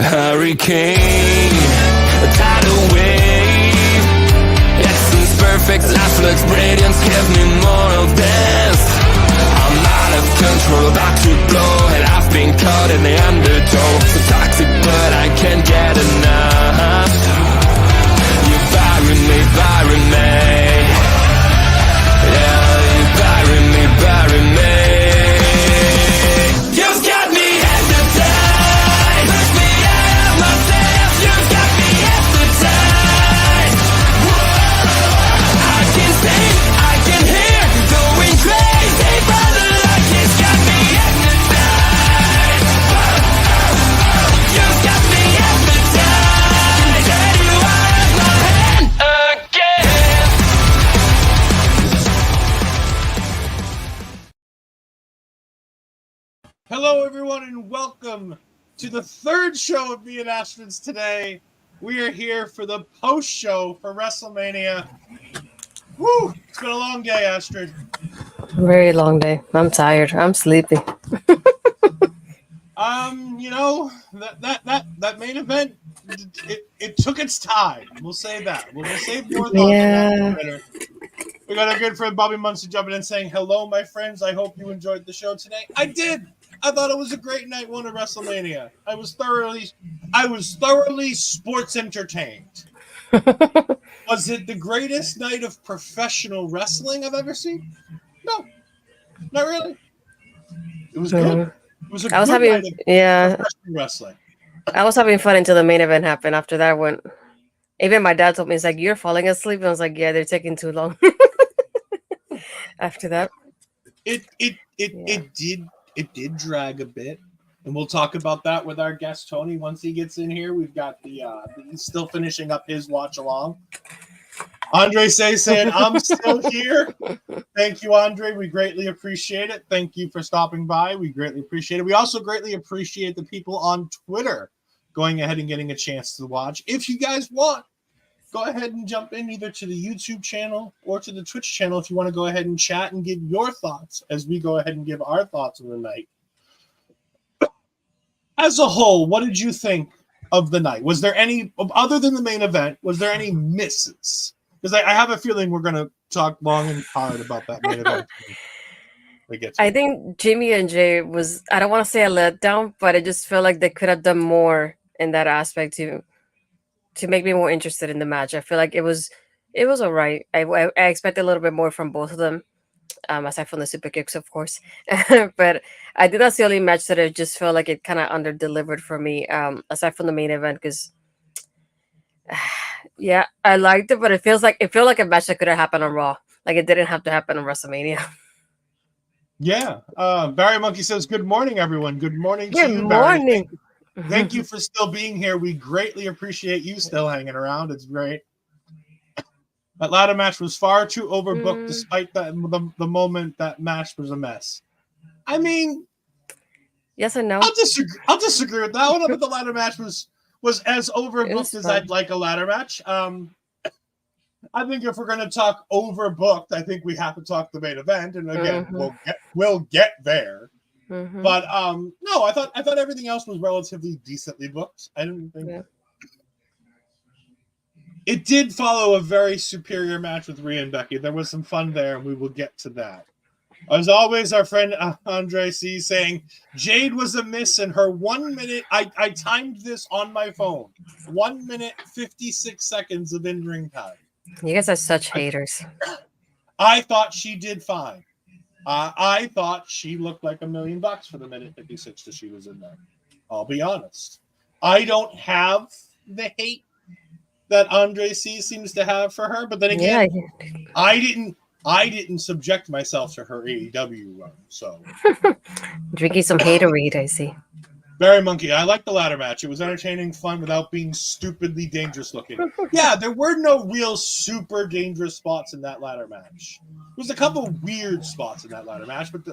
Hurricane, a tidal wave, essence perfect, life looks brilliant, give me more of this. I'm out of control, about to blow, and I've been caught in the undertow. So toxic, but I can't get enough. You're firing me, yeah, you're firing me, You've got me hypnotized, push me out of myself. You've got me hypnotized. Whoa, I can see, I can hear, going crazy, brother, like it's got me hypnotized. You've got me hypnotized. Get you out of my hand again. Hello, everyone, and welcome to the third show of Me and Astrid's today. We are here for the post-show for WrestleMania. Woo! It's been a long day, Astrid. Very long day. I'm tired. I'm sleepy. You know, that main event, it took its time. We'll say that. We'll save more thoughts on that later. We got our good friend Bobby Munson jumping in saying, "Hello, my friends. I hope you enjoyed the show today." I did. I thought it was a great night one of WrestleMania. I was thoroughly sports entertained. Was it the greatest night of professional wrestling I've ever seen? No, not really. It was good. It was a good night of professional wrestling. I was having fun until the main event happened. After that went, even my dad told me, "It's like you're falling asleep." And I was like, "Yeah, they're taking too long." After that, It did drag a bit, And we'll talk about that with our guest Tony once he gets in here. We've got he's still finishing up his watch along. Andre saying, I'm still here. Thank you, Andre. We greatly appreciate it. Thank you for stopping by. We greatly appreciate it. We also greatly appreciate the people on Twitter going ahead and getting a chance to watch. If you guys want, go ahead and jump in either to the YouTube channel or to the Twitch channel if you want to go ahead and chat and give your thoughts as we go ahead and give our thoughts on the night. As a whole, what did you think of the night? Was there any, other than the main event, was there any misses? Because I have a feeling we're going to talk long and hard about that main event. I think Jimmy and Jay was, I don't want to say a letdown, but I just feel like they could have done more in that aspect to make me more interested in the match. I feel like it was all right. I expected a little bit more from both of them, aside from the super kicks, of course. But I think that's the only match that I just felt like it kind of under-delivered for me, aside from the main event, because yeah, I liked it, but it felt like a match that could have happened on Raw. Like it didn't have to happen on WrestleMania. Yeah. Barry Monkey says, good morning, everyone. Good morning to you, morning. Barry. Thank you for still being here. We greatly appreciate you still hanging around. It's great. That ladder match was far too overbooked, despite that the moment that match was a mess. I mean, yes and no. I'll disagree with that one. But the ladder match was as overbooked as I'd like a ladder match. I think if we're going to talk overbooked, I think we have to talk the main event, and again, we'll get there. But no, I thought everything else was relatively decently booked. I didn't think it did follow a very superior match with Rhea and Becky. There was some fun there, and we will get to that. As always, our friend Andre C saying Jade was a miss in her 1 minute. I timed this on my phone. 1 minute 56 seconds of in-ring time. You guys are such haters. I thought she did fine. I thought she looked like $1 million for the minute 56 that she was in there. I'll be honest. I don't have the hate that Andre C seems to have for her, but then again, I didn't subject myself to her AEW run. So drinking some haterade, I see. Barry Monkey, I like the ladder match. It was entertaining, fun, without being stupidly dangerous looking. Yeah, there were no real super dangerous spots in that ladder match. There was a couple weird spots in that ladder match, but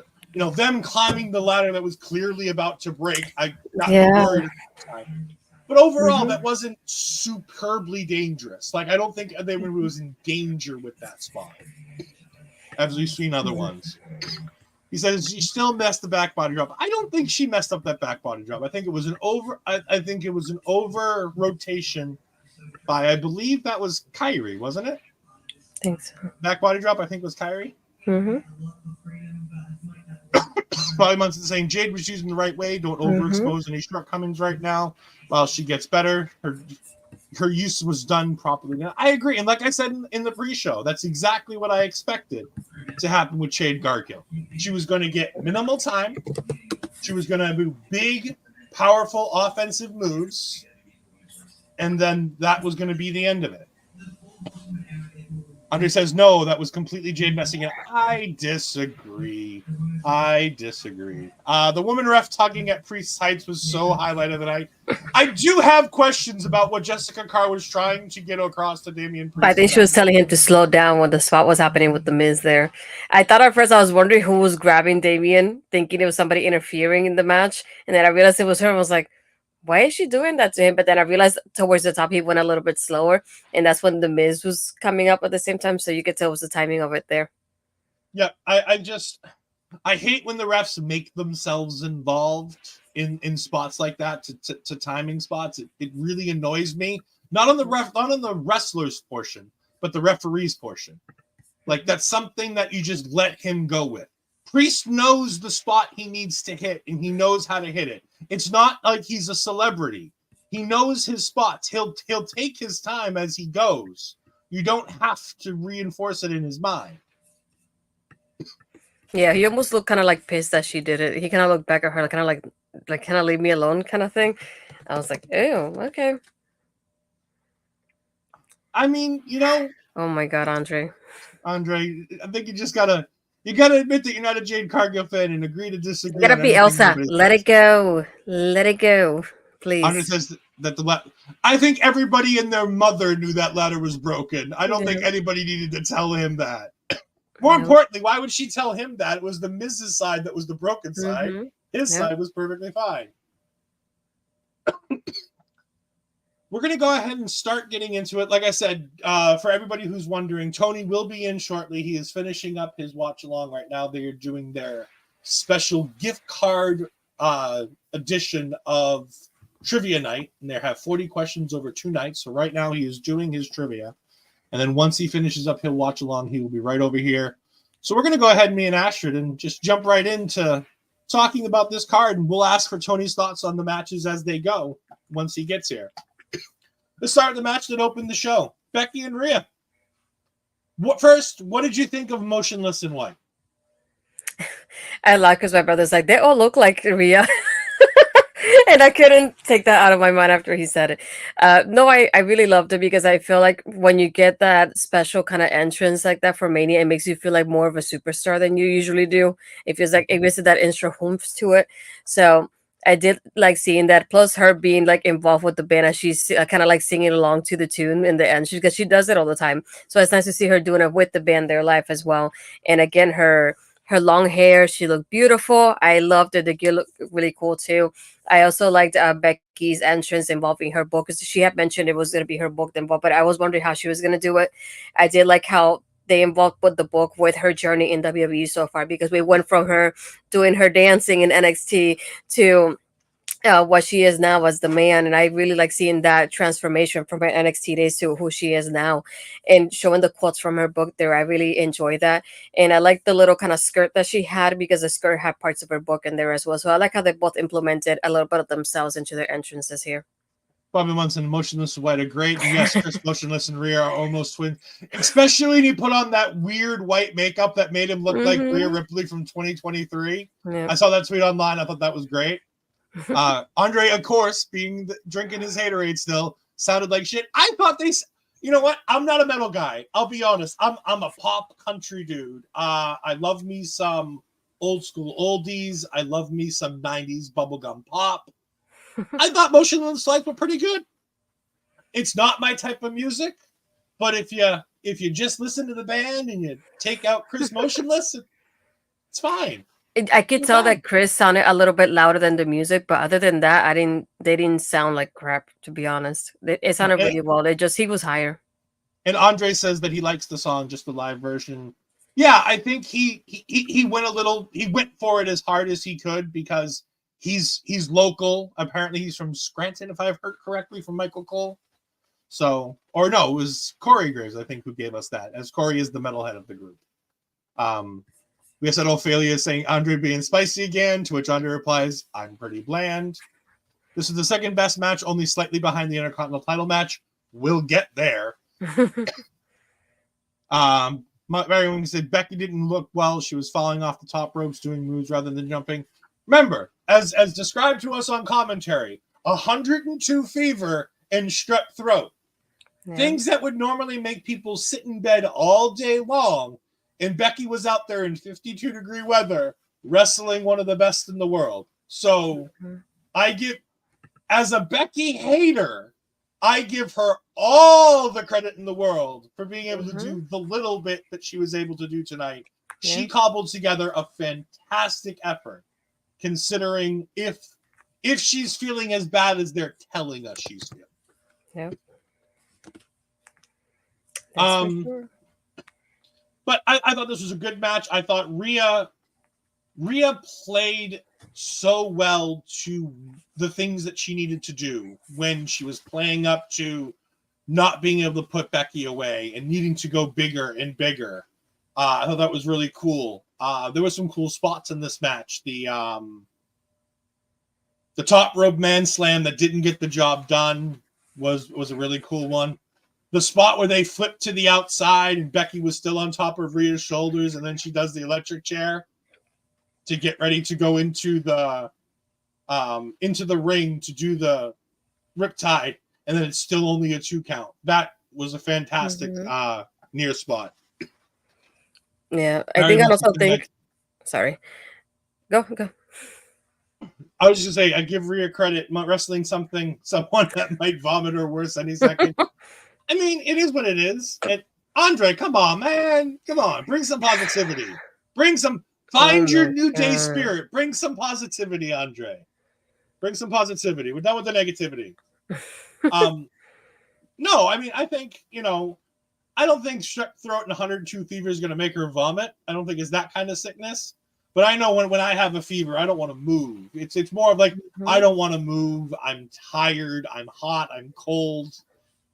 them climbing the ladder that was clearly about to break, I got worried at the time. But overall, that wasn't superbly dangerous. Like, I don't think anyone was in danger with that spot, as we've seen other ones. He says she still messed the back body drop. I don't think she messed up that back body drop. I think it was an over rotation by, I believe that was Kyrie, wasn't it? I think so. Back body drop, I think was Kyrie. Probably Munson saying Jade was using the right way. Don't overexpose any shortcomings right now. While she gets better, her use was done properly. Now, I agree, and like I said in the pre-show, that's exactly what I expected to happen with Jade Cargill. She was going to get minimal time. She was going to do big, powerful offensive moves, and then that was going to be the end of it. Andre says, no, that was completely Jade messing it up. I disagree. The woman ref tugging at Priest's heights was so highlighted that I do have questions about what Jessica Carr was trying to get across to Damian Priest. I think she was telling him to slow down when the spot was happening with the Miz there. I thought at first I was wondering who was grabbing Damian, thinking it was somebody interfering in the match. And then I realized it was her and was like, why is she doing that to him? But then I realized towards the top, he went a little bit slower. And that's when the Miz was coming up at the same time. So you could tell it was the timing of it there. Yeah, I hate when the refs make themselves involved in spots like that to timing spots. It really annoys me. Not on the wrestlers portion, but the referees portion. Like, that's something that you just let him go with. Priest knows the spot he needs to hit, and he knows how to hit it. It's not like he's a celebrity. He knows his spots. He'll take his time as he goes. You don't have to reinforce it in his mind. Yeah, he almost looked kind of like pissed that she did it. He kind of looked back at her, kind of like kind of leave me alone kind of thing. I was like, ew, okay. I mean, Oh my God, Andre. I think you just gotta You gotta admit that you're not a Jade Cargill fan and agree to disagree. You gotta be Elsa. Let it go. Let it go. Andre Please. says that I think everybody and their mother knew that ladder was broken. I don't think anybody needed to tell him that. More importantly, why would she tell him that? It was the Miz's side that was the broken side. His side was perfectly fine. We're going to go ahead and start getting into it. Like I said, for everybody who's wondering, Tony will be in shortly. He is finishing up his watch-along right now. They are doing their special gift card edition of Trivia Night, and they have 40 questions over 2 nights. So right now he is doing his trivia. And then once he finishes up, he'll watch along. He will be right over here. So we're going to go ahead, me and Astrid, and just jump right into talking about this card. And we'll ask for Tony's thoughts on the matches as they go once he gets here. Let's start with the match that opened the show. Becky and Rhea. What did you think of Motionless in White? I like because my brother's like, they all look like Rhea. And I couldn't take that out of my mind after he said it. No, I really loved it because I feel like when you get that special kind of entrance like that for Mania, it makes you feel like more of a superstar than you usually do. It feels like it gives that extra oomph to it. So I did like seeing that. Plus her being like involved with the band and she's kind of like singing along to the tune in the end because she does it all the time. So it's nice to see her doing it with the band there live as well. And again, her long hair, she looked beautiful. I loved it. The gear looked really cool too. I also liked Becky's entrance involving her book because she had mentioned it was going to be her book involved, but I was wondering how she was going to do it. I did like how they involved with the book with her journey in WWE so far because we went from her doing her dancing in NXT to what she is now as the man, and I really like seeing that transformation from her NXT days to who she is now, and showing the quotes from her book there. I really enjoy that, and I like the little kind of skirt that she had because the skirt had parts of her book in there as well. So I like how they both implemented a little bit of themselves into their entrances here. Bobby Munson, Motionless in White, a great. Yes, Chris Motionless and Rhea are almost twins, especially when he put on that weird white makeup that made him look like Rhea Ripley from 2023. I saw that tweet online. I thought that was great. Andre, of course, drinking his haterade still, sounded like shit. I thought you know what? I'm not a metal guy. I'll be honest. I'm a pop country dude. I love me some old school oldies. I love me some 90s bubblegum pop. I thought Motionless Lights were pretty good. It's not my type of music, but if you just listen to the band and you take out Chris Motionless, it's fine. I could tell that Chris sounded a little bit louder than the music, but other than that, they didn't sound like crap, to be honest. It sounded really well. He was higher. And Andre says that he likes the song, just the live version. Yeah, I think he went for it as hard as he could because he's local. Apparently he's from Scranton, if I've heard correctly from Michael Cole. So, or no, it was Corey Graves, I think, who gave us that, as Corey is the metalhead of the group. We said Ophelia is saying Andre being spicy again, to which Andre replies, I'm pretty bland. This is the second best match, only slightly behind the Intercontinental title match. We'll get there. Marion said Becky didn't look well. She was falling off the top ropes, doing moves rather than jumping. Remember, as described to us on commentary, 102 fever and strep throat. Yeah. Things that would normally make people sit in bed all day long. And Becky was out there in 52-degree weather wrestling one of the best in the world. So as a Becky hater, I give her all the credit in the world for being able to do the little bit that she was able to do tonight. Yeah. She cobbled together a fantastic effort, considering if she's feeling as bad as they're telling us she's feeling. Yeah. Sure. But I thought this was a good match. I thought Rhea played so well to the things that she needed to do when she was playing up to not being able to put Becky away and needing to go bigger and bigger. I thought that was really cool. There were some cool spots in this match. The top rope man slam that didn't get the job done was a really cool one. The spot where they flipped to the outside and Becky was still on top of Rhea's shoulders, and then she does the electric chair to get ready to go into the ring to do the riptide, and then it's still only a 2 count. That was a fantastic near spot. Yeah, I Very think I much also something think. Sorry, go. I was just gonna say, I give Rhea credit, wrestling someone that might vomit or worse any second. I mean, it is what it is. Andre, come on, man. Come on. Bring some positivity. Find your New Day spirit. Bring some positivity, Andre. Bring some positivity. We're done with the negativity. No, I mean, I think, I don't think strep throat and 102 fever is going to make her vomit. I don't think it's that kind of sickness. But I know when I have a fever, I don't want to move. It's more of like, I don't want to move. I'm tired. I'm hot. I'm cold.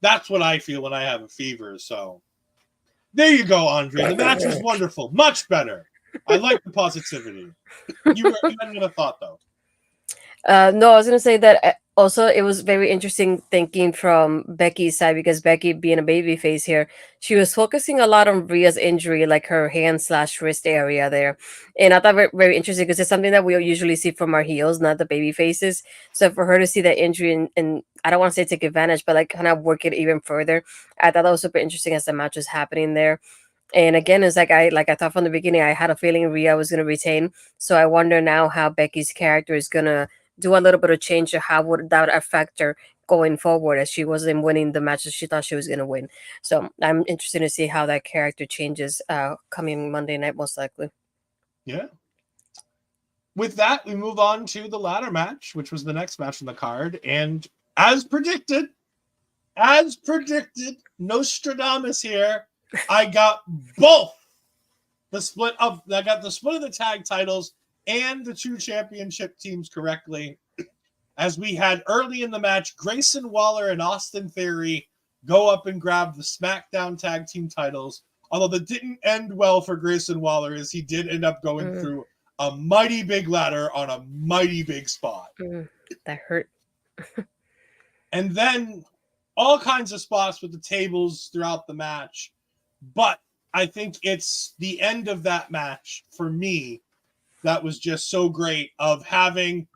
That's what I feel when I have a fever. So there you go, Andre. The match was wonderful. Much better. I like the positivity. You had another thought, though. No, I was going to say that also it was very interesting thinking from Becky's side, because Becky, being a baby face here, she was focusing a lot on Rhea's injury, like her hand/wrist area there. And I thought very, very interesting, because it's something that we usually see from our heels, not the baby faces. So for her to see that injury and I don't want to say take advantage, but like kind of work it even further, I thought that was super interesting as the match was happening there. And again, it's like I thought from the beginning, I had a feeling Rhea was going to retain. So I wonder now how Becky's character is going to do a little bit of change, or how would that affect her going forward, as she wasn't winning the matches she thought she was going to win. So I'm interested to see how that character changes coming Monday night, most likely. Yeah. With that, we move on to the ladder match, which was the next match on the card. And as predicted, Nostradamus here, I got both the split of the tag titles and the two championship teams correctly, as we had early in the match Grayson Waller and Austin Theory go up and grab the SmackDown tag team titles, although that didn't end well for Grayson Waller, as he did end up going through a mighty big ladder on a mighty big spot. That hurt. And then all kinds of spots with the tables throughout the match. But I think it's the end of that match, for me, that was just so great, of having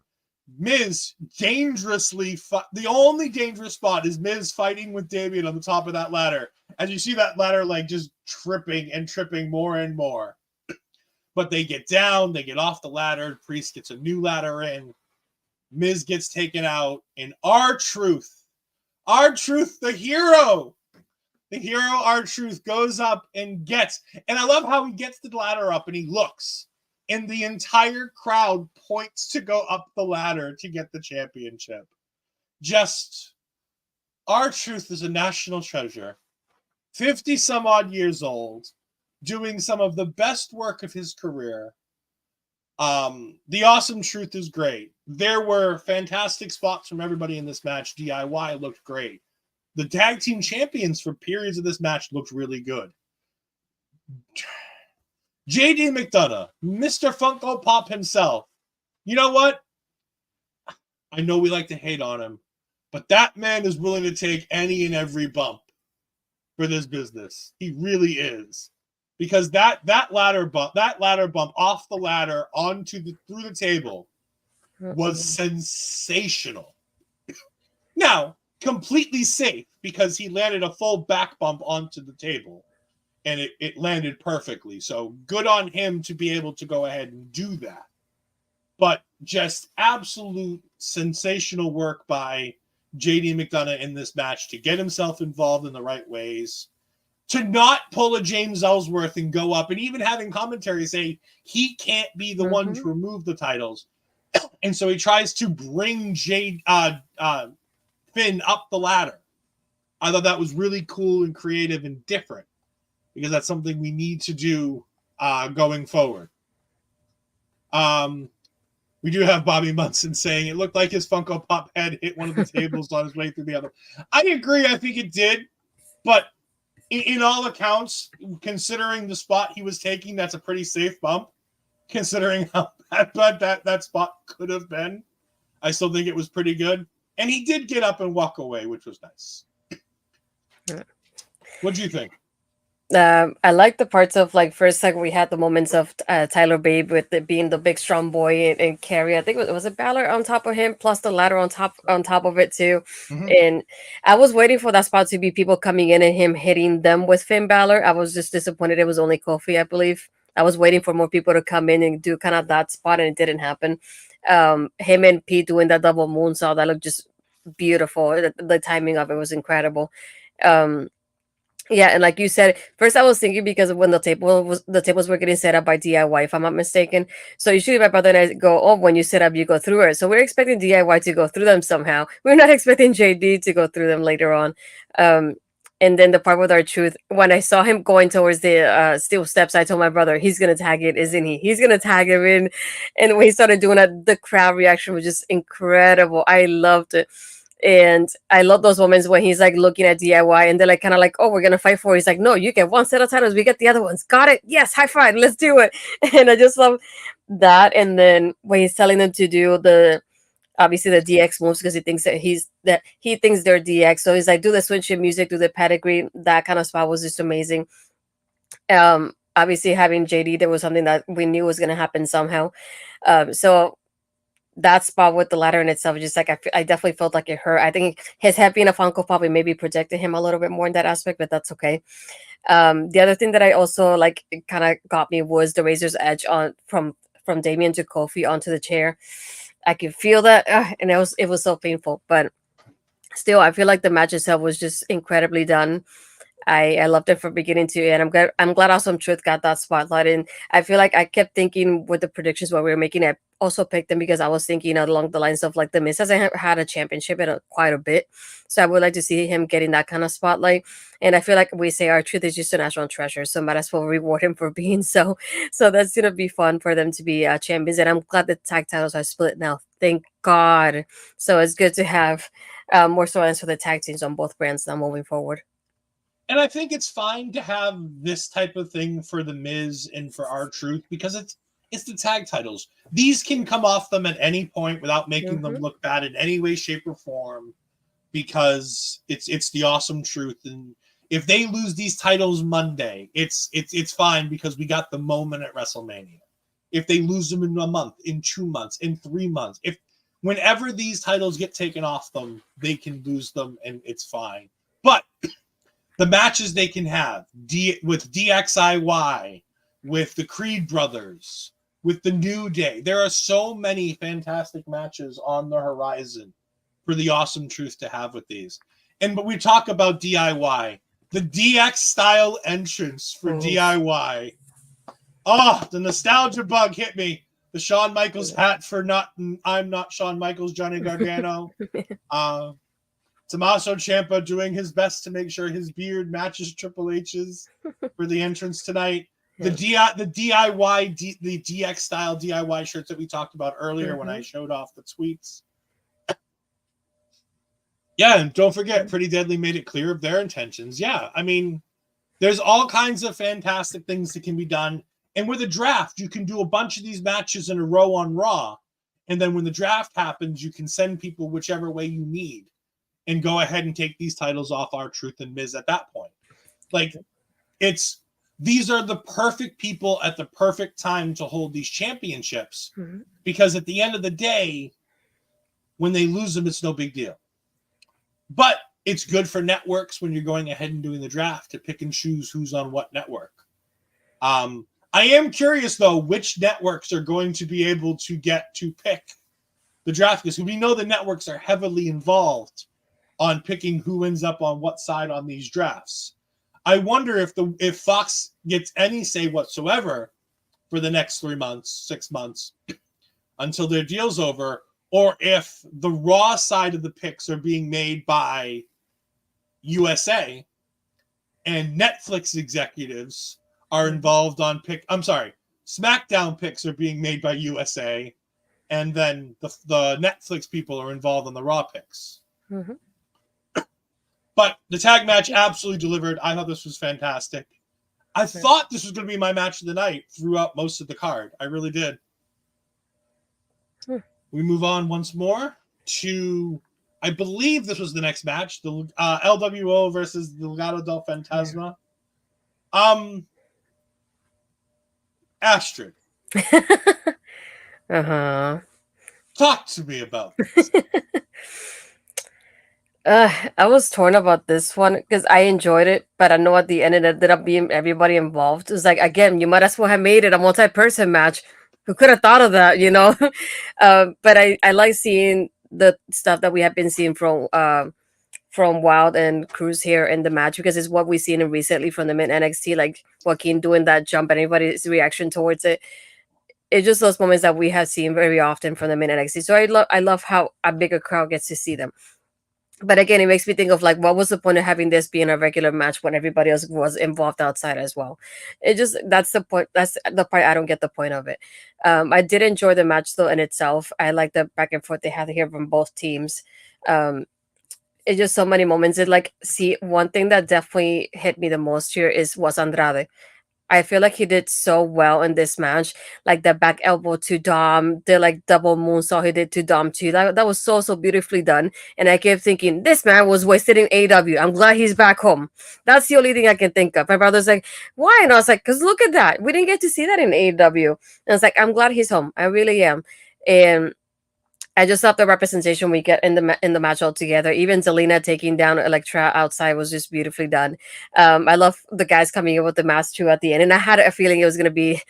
Miz dangerously the only dangerous spot is Miz fighting with Damian on the top of that ladder. As you see that ladder like just tripping more and more. But they get down, they get off the ladder, Priest gets a new ladder in, Miz gets taken out, and R-Truth, the hero, R-Truth goes up and and I love how he gets the ladder up and he looks, and the entire crowd points to go up the ladder to get the championship. Just, R-Truth is a national treasure. 50 some odd years old, doing some of the best work of his career. The Awesome Truth is great. There were fantastic spots from everybody in this match. DIY looked great. The tag team champions for periods of this match looked really good. JD McDonough, Mr. Funko Pop himself. You know what? I know we like to hate on him, but that man is willing to take any and every bump for this business. He really is. Because that ladder bump off the ladder through the table was sensational. Now, completely safe, because he landed a full back bump onto the table, and it landed perfectly. So good on him to be able to go ahead and do that. But just absolute sensational work by JD McDonough in this match to get himself involved in the right ways, to not pull a James Ellsworth and go up, and even having commentary say he can't be the one to remove the titles. And so he tries to bring Finn up the ladder. I thought that was really cool and creative and different, because that's something we need to do going forward. We do have Bobby Munson saying it looked like his Funko Pop head hit one of the tables on his way through the other. I agree. I think it did. But in all accounts, considering the spot he was taking, that's a pretty safe bump, considering how bad that spot could have been. I still think it was pretty good. And he did get up and walk away, which was nice. What do you think? I like the parts of, like, first, like, we had the moments of Tyler Babe with it being the big strong boy and carry. I think it was Bálor on top of him, plus the ladder on top of it too. And I was waiting for that spot to be people coming in and him hitting them with Finn Bálor. I was just disappointed it was only Kofi, I believe. I was waiting for more people to come in and do kind of that spot, and it didn't happen. Him and Pete doing that double moonsault, that looked just beautiful. The timing of it was incredible. Um, yeah, and like you said, first I was thinking because of when the tables were getting set up by DIY, if I'm not mistaken. So usually my brother and I go, oh, when you set up, you go through it. So we're expecting DIY to go through them somehow. We're not expecting JD to go through them later on. And then the part with our truth, when I saw him going towards the steel steps, I told my brother, he's gonna tag it, isn't he? He's gonna tag him in. And when he started doing that, the crowd reaction was just incredible. I loved it. And I love those moments when he's like looking at DIY and they're like kind of like, oh, we're gonna fight for it. He's like, no, you get one set of titles, we get the other ones. Got it. Yes, high five, let's do it. And I just love that. And then when he's telling them to do the obviously the DX moves because he thinks they're DX. So he's like, do the switch in music, do the pedigree. That kind of spot was just amazing. Obviously having JD, there was something that we knew was gonna happen somehow. So that spot with the ladder in itself, just like I definitely felt like it hurt. I think his head being a Funko probably maybe protected him a little bit more in that aspect, but that's okay. The other thing that I also like kind of got me was the razor's edge on from Damian to Kofi onto the chair. I could feel that, and it was so painful, but still, I feel like the match itself was just incredibly done. I loved it from beginning to end. I'm glad Awesome Truth got that spotlight. And I feel like I kept thinking with the predictions while we were making it, I also picked them because I was thinking along the lines of like the Miz hasn't had a championship in quite a bit. So I would like to see him getting that kind of spotlight. And I feel like we say our truth is just a national treasure. So might as well reward him for being so. So that's gonna be fun for them to be champions. And I'm glad the tag titles are split now. Thank God. So it's good to have more storylines for the tag teams on both brands now moving forward. And I think it's fine to have this type of thing for the Miz and for R-Truth because it's the tag titles. These can come off them at any point without making them look bad in any way, shape, or form because it's the Awesome Truth. And if they lose these titles Monday, it's fine because we got the moment at WrestleMania. If they lose them in a month, in 2 months, in 3 months, whenever these titles get taken off them, they can lose them and it's fine. But the matches they can have with DXIY, with the Creed brothers, with the New Day. There are so many fantastic matches on the horizon for the Awesome Truth to have with these. But we talk about DIY, the DX style entrance for DIY. Oh, the nostalgia bug hit me. The Shawn Michaels hat for I'm not Shawn Michaels, Johnny Gargano. Tommaso Ciampa doing his best to make sure his beard matches Triple H's for the entrance tonight. The DIY, the DX style DIY shirts that we talked about earlier when I showed off the tweets. Yeah, and don't forget, Pretty Deadly made it clear of their intentions. Yeah, I mean, there's all kinds of fantastic things that can be done. And with a draft, you can do a bunch of these matches in a row on Raw. And then when the draft happens, you can send people whichever way you need. And go ahead and take these titles off R-Truth and Miz at that point. Like, these are the perfect people at the perfect time to hold these championships because at the end of the day, when they lose them, it's no big deal. But it's good for networks when you're going ahead and doing the draft to pick and choose who's on what network. I am curious, though, which networks are going to be able to get to pick the draft because we know the networks are heavily involved on picking who ends up on what side on these drafts. I wonder if Fox gets any say whatsoever for the next 3 months, 6 months until their deal's over, or if the Raw side of the picks are being made by USA and Netflix executives are involved on SmackDown picks are being made by USA and then the Netflix people are involved on the Raw picks. But the tag match absolutely delivered. I thought this was fantastic. I thought this was going to be my match of the night throughout most of the card. I really did. We move on once more to, I believe this was the next match, the LWO versus the Legado del Fantasma. Astrid. Talk to me about this. I was torn about this one because I enjoyed it, but I know at the end it ended up being everybody involved. It was like, again, you might as well have made it a multi-person match. Who could have thought of that, you know? But I like seeing the stuff that we have been seeing from Wild and Cruz here in the match because it's what we've seen recently from them in NXT, like Joaquin doing that jump and everybody's reaction towards it. It's just those moments that we have seen very often from them in NXT. So I love how a bigger crowd gets to see them. But again, it makes me think of like, what was the point of having this being a regular match when everybody else was involved outside as well? It just that's the point. That's the part I don't get the point of it. I did enjoy the match though in itself. I like the back and forth they had here from both teams. Um, it's just so many moments. It like see one thing that definitely hit me the most here was Andrade. I feel like he did so well in this match, like the back elbow to Dom, the like double moonsault he did to Dom too. That was so beautifully done. And I kept thinking, this man was wasted in AW. I'm glad he's back home. That's the only thing I can think of. My brother's like, why? And I was like, because look at that. We didn't get to see that in AW. And it's like, I'm glad he's home. I really am. And I just love the representation we get in the match altogether. Even Zelina taking down Elektra outside was just beautifully done. I love the guys coming in with the mask too at the end, and I had a feeling it was going to be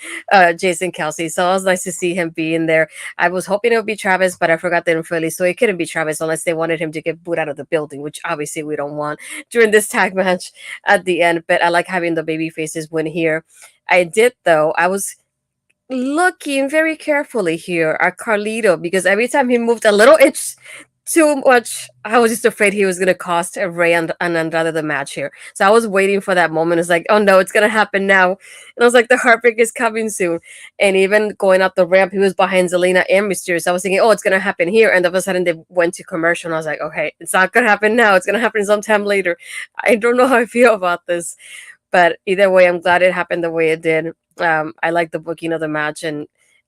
Jason Kelsey, so it was nice to see him be in there. I was hoping it would be Travis, but I forgot that in Philly, so it couldn't be Travis unless they wanted him to get booed out of the building, which obviously we don't want during this tag match at the end. But I like having the baby faces win here. I did though. I was looking very carefully here at Carlito because every time he moved a little inch too much, I was just afraid he was going to cost Ray and Andrade the match here. So I was waiting for that moment. It's like, oh no, it's going to happen now. And I was like, the heartbreak is coming soon. And even going up the ramp, he was behind Zelina and Mysterious. I was thinking, oh, it's going to happen here. And all of a sudden they went to commercial. And I was like, okay, it's not going to happen now. It's going to happen sometime later. I don't know how I feel about this. But either way, I'm glad it happened the way it did. I like the booking of the match, and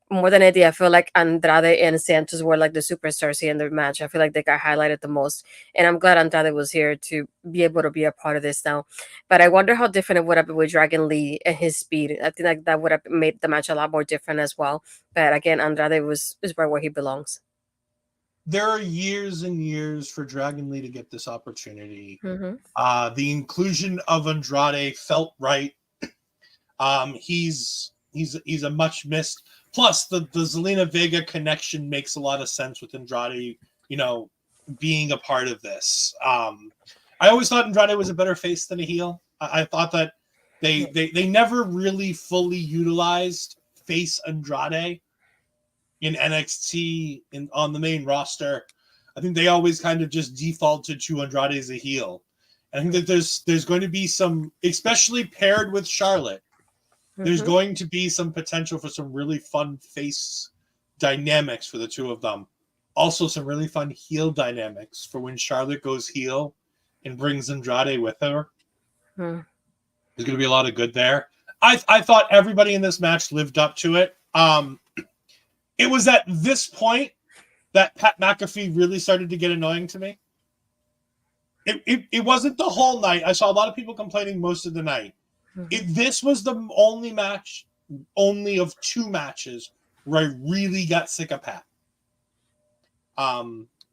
more than anything, I feel like Andrade and Santos were like the superstars here in the match. I feel like they got highlighted the most, and I'm glad Andrade was here to be able to be a part of this now. But I wonder how different it would have been with Dragon Lee and his speed. I think like that would have made the match a lot more different as well. But again, Andrade is right where he belongs. There are years and years for Dragon Lee to get this opportunity. Mm-hmm. The inclusion of Andrade felt right. He's a much missed. Plus, the Zelina Vega connection makes a lot of sense with Andrade, being a part of this. I always thought Andrade was a better face than a heel. I thought that they never really fully utilized face Andrade in NXT on the main roster. I think they always kind of just defaulted to Andrade as a heel. And I think that there's going to be some, especially paired with Charlotte, there's going to be some potential for some really fun face dynamics for the two of them. Also, some really fun heel dynamics for when Charlotte goes heel and brings Andrade with her. There's going to be a lot of good there. I thought everybody in this match lived up to it. It was at this point that Pat McAfee really started to get annoying to me. It wasn't the whole night. I saw a lot of people complaining most of the night. This was the only of two matches where I really got sick of Pat.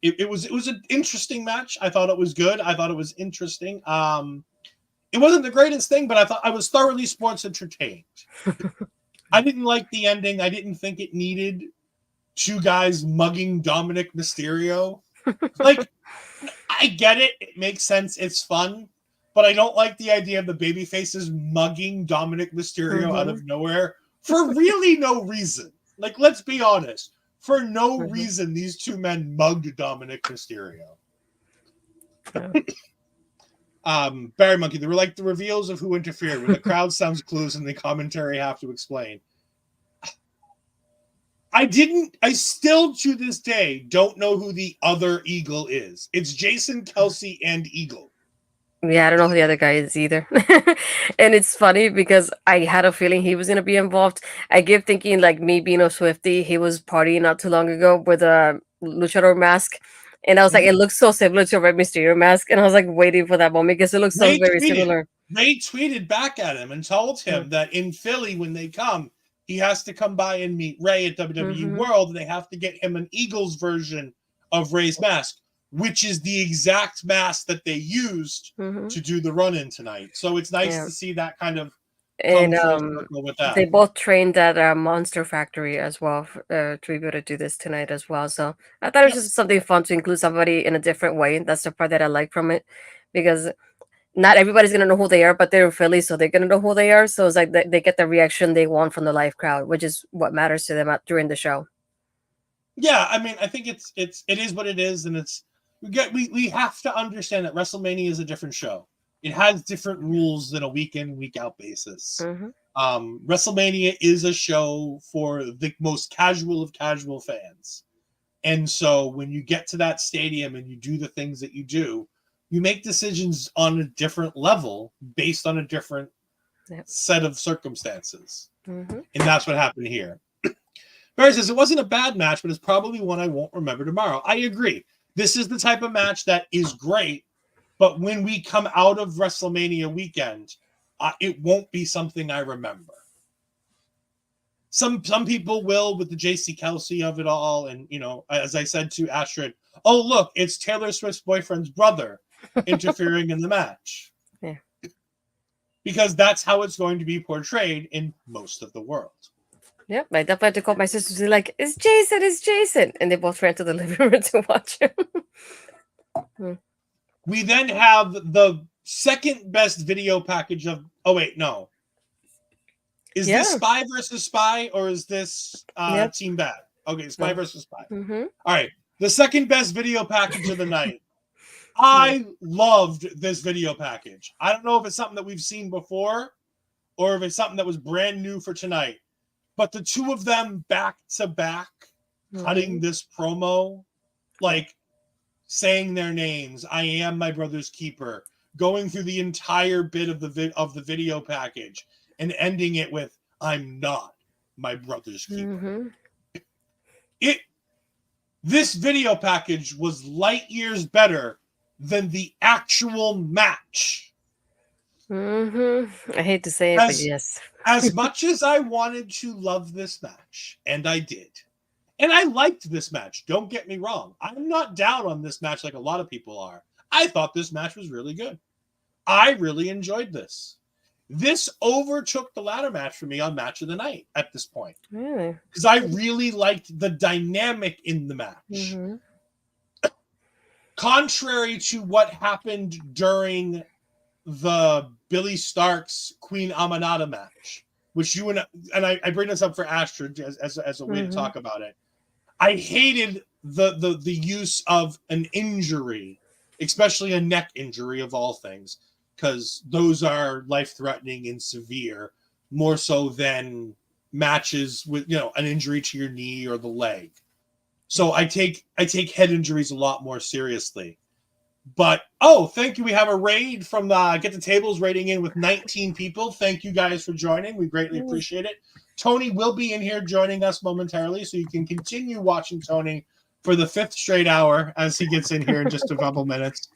It was an interesting match. I thought it was good. I thought it was interesting. It wasn't the greatest thing, but I thought I was thoroughly sports entertained. I didn't like the ending. I didn't think it needed two guys mugging Dominic Mysterio. Like, I get it. It makes sense. It's fun. But I don't like the idea of the babyfaces mugging Dominic Mysterio out of nowhere for really no reason. Like, let's be honest. For no reason, these two men mugged Dominic Mysterio. Barry Monkey, they were like the reveals of who interfered. When the crowd sounds clues and the commentary have to explain. I still to this day don't know who the other Eagle is. It's Jason Kelsey and Eagle. Yeah, I don't know who the other guy is either. And it's funny because I had a feeling he was going to be involved. I kept thinking, like, me being a Swiftie, he was partying not too long ago with a luchador mask. And I was like, it looks so similar to a Red Mysterio mask. And I was like waiting for that moment because it looks so very similar. They tweeted back at him and told him that in Philly, when they come, he has to come by and meet Ray at WWE World. And they have to get him an Eagles version of Ray's mask. which is the exact mask that they used to do the run-in tonight. So it's nice to see that kind of come full circle with that. They both trained at Monster Factory as well to be able to do this tonight as well. So I thought it was just something fun to include somebody in a different way. That's the part that I like from it, because not everybody's going to know who they are, but they're in Philly, so they're going to know who they are. So it's like they get the reaction they want from the live crowd, which is what matters to them during the show. Yeah, I mean, I think it is what it is, and we have to understand that WrestleMania is a different show. It has different rules than a week in, week out basis. WrestleMania is a show for the most casual of casual fans. And so when you get to that stadium and you do the things that you do, you make decisions on a different level based on a different set of circumstances. And that's what happened here. Barry says, it wasn't a bad match, but it's probably one I won't remember tomorrow. I agree. This is the type of match that is great, but when we come out of WrestleMania weekend, it won't be something I remember. Some people will, with the JC Kelsey of it all, and, you know, as I said to Astrid, oh, look, it's Taylor Swift's boyfriend's brother interfering in the match. Yeah. Because that's how it's going to be portrayed in most of the world. Yep, I definitely had to call my sisters and like, it's Jason. And they both ran to the living room to watch him. We then have the second best video package of, oh wait, no. Is this Spy versus Spy, or is this Team Bad? Okay, Spy versus Spy. All right, the second best video package of the night. I loved this video package. I don't know if it's something that we've seen before or if it's something that was brand new for tonight. But the two of them back to back cutting this promo, like saying their names, I am my brother's keeper, going through the entire bit of the video package and ending it with, I'm not my brother's keeper. This video package was light years better than the actual match. I hate to say it, but yes. As much as I wanted to love this match, and I did, and I liked this match, don't get me wrong. I'm not down on this match like a lot of people are. I thought this match was really good. I really enjoyed this. This overtook the ladder match for me on Match of the Night at this point. Really? Because I really liked the dynamic in the match. Contrary to what happened during the Billy Starks Queen Amanada match, which you and I bring this up for Astrid as a way to talk about it. I hated the use of an injury, especially a neck injury of all things, because those are life-threatening and severe, more so than matches with, you know, an injury to your knee or the leg. So I take head injuries a lot more seriously. But, thank you. We have a raid from Get the Tables rating in with 19 people. Thank you guys for joining. We greatly appreciate it. Tony will be in here joining us momentarily, so you can continue watching Tony for the 5th straight hour as he gets in here in just a couple minutes.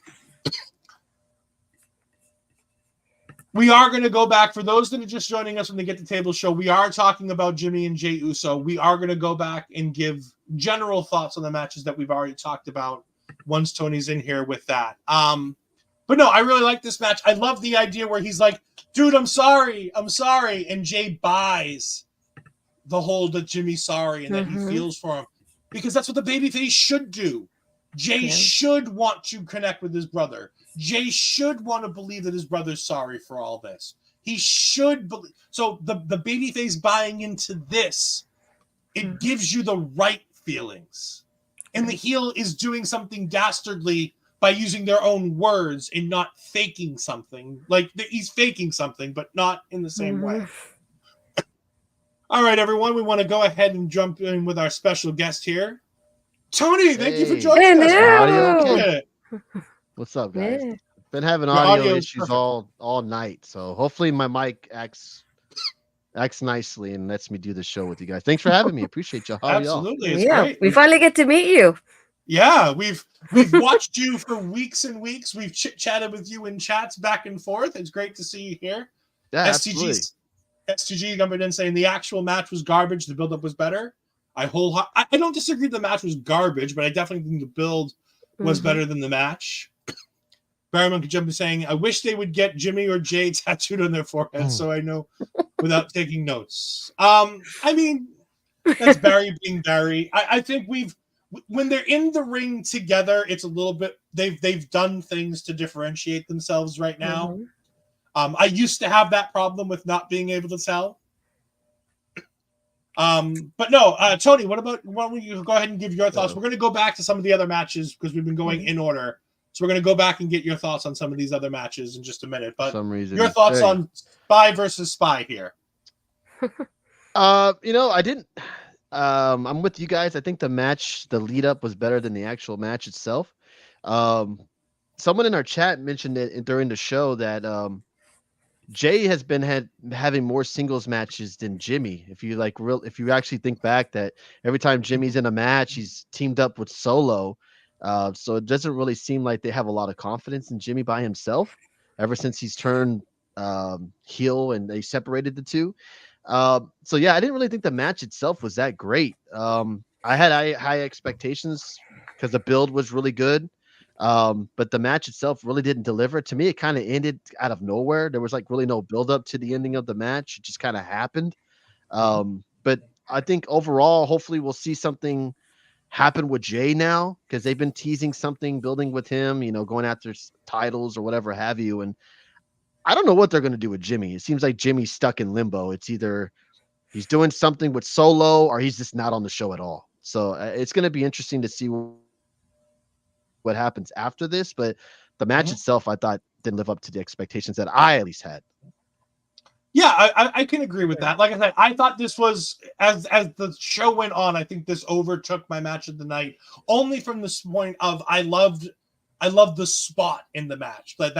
We are going to go back. For those that are just joining us from the Get the Table show, we are talking about Jimmy and Jey Uso. We are going to go back and give general thoughts on the matches that we've already talked about once Tony's in here with that. But no, I really like this match. I love the idea where he's like, dude, I'm sorry. And Jey buys the whole that Jimmy's sorry and that he feels for him. Because that's what the babyface should do. Jey should want to connect with his brother. Jey should want to believe that his brother's sorry for all this. He should believe. So the babyface buying into this, it gives you the right feelings. And the heel is doing something dastardly by using their own words and not faking something. Like, he's faking something, but not in the same way. All right, everyone, we want to go ahead and jump in with our special guest here. Tony, thank you for joining us. Okay. What's up, guys? Been having audio issues all night, so hopefully my mic acts nicely and lets me do the show with you guys. Thanks for having me. Appreciate y'all. Absolutely. It's great. We finally get to meet you. Yeah, we've watched you for weeks and weeks. We've chit-chatted with you in chats back and forth. It's great to see you here. Yeah, STG jumping in saying the actual match was garbage. The build-up was better. I don't disagree the match was garbage, but I definitely think the build was better than the match. Barryman could jump in saying, I wish they would get Jimmy or Jade tattooed on their forehead so I know without taking notes. I mean, that's Barry being Barry. I think when they're in the ring together, it's a little bit, they've done things to differentiate themselves right now. I used to have that problem with not being able to tell. But no, Tony, why don't you go ahead and give your thoughts? We're going to go back to some of the other matches because we've been going in order. So we're going to go back and get your thoughts on some of these other matches in just a minute. But your thoughts on Spy versus Spy here. I didn't. I'm with you guys. I think the lead up was better than the actual match itself. Someone in our chat mentioned it during the show that Jey has been having more singles matches than Jimmy. If you actually think back, that every time Jimmy's in a match, he's teamed up with Solo. So it doesn't really seem like they have a lot of confidence in Jimmy by himself ever since he's turned heel and they separated the two. So yeah, I didn't really think the match itself was that great. I had high expectations because the build was really good. But the match itself really didn't deliver. To me, it kind of ended out of nowhere. There was like really no build up to the ending of the match. It just kind of happened. But I think overall, hopefully we'll see something happen with Jey now, because they've been teasing something building with him, going after titles or whatever have you. And I don't know what they're going to do with Jimmy. It seems like Jimmy's stuck in limbo. It's either he's doing something with Solo or he's just not on the show at all. So it's going to be interesting to see what happens after this. But the match itself, I thought, didn't live up to the expectations that I at least had. Yeah, I can agree with that. Like I said, I thought this was, as the show went on, I think this overtook my match of the night, only from this point of I loved the spot in the match, that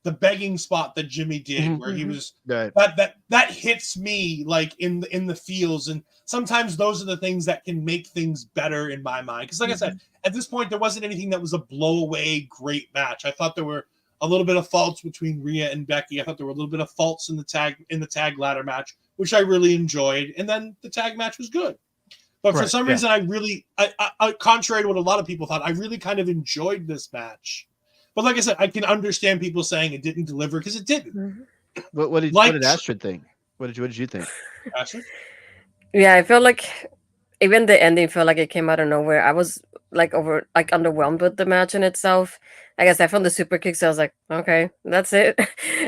the begging spot that Jimmy did, where he was that hits me like in the feels, and sometimes those are the things that can make things better in my mind. Because like I said, at this point there wasn't anything that was a blow away great match. I thought there were a little bit of faults between Rhea and Becky. I thought there were a little bit of faults in the tag ladder match, which I really enjoyed. And then the tag match was good. But for some reason, I contrary to what a lot of people thought, I really kind of enjoyed this match. But like I said, I can understand people saying it didn't deliver because it didn't. What did Astrid think? What did you think? Astrid? Yeah, I felt like even the ending felt like it came out of nowhere. I was underwhelmed with the match in itself. I guess I found the super kicks. I was like, okay, that's it.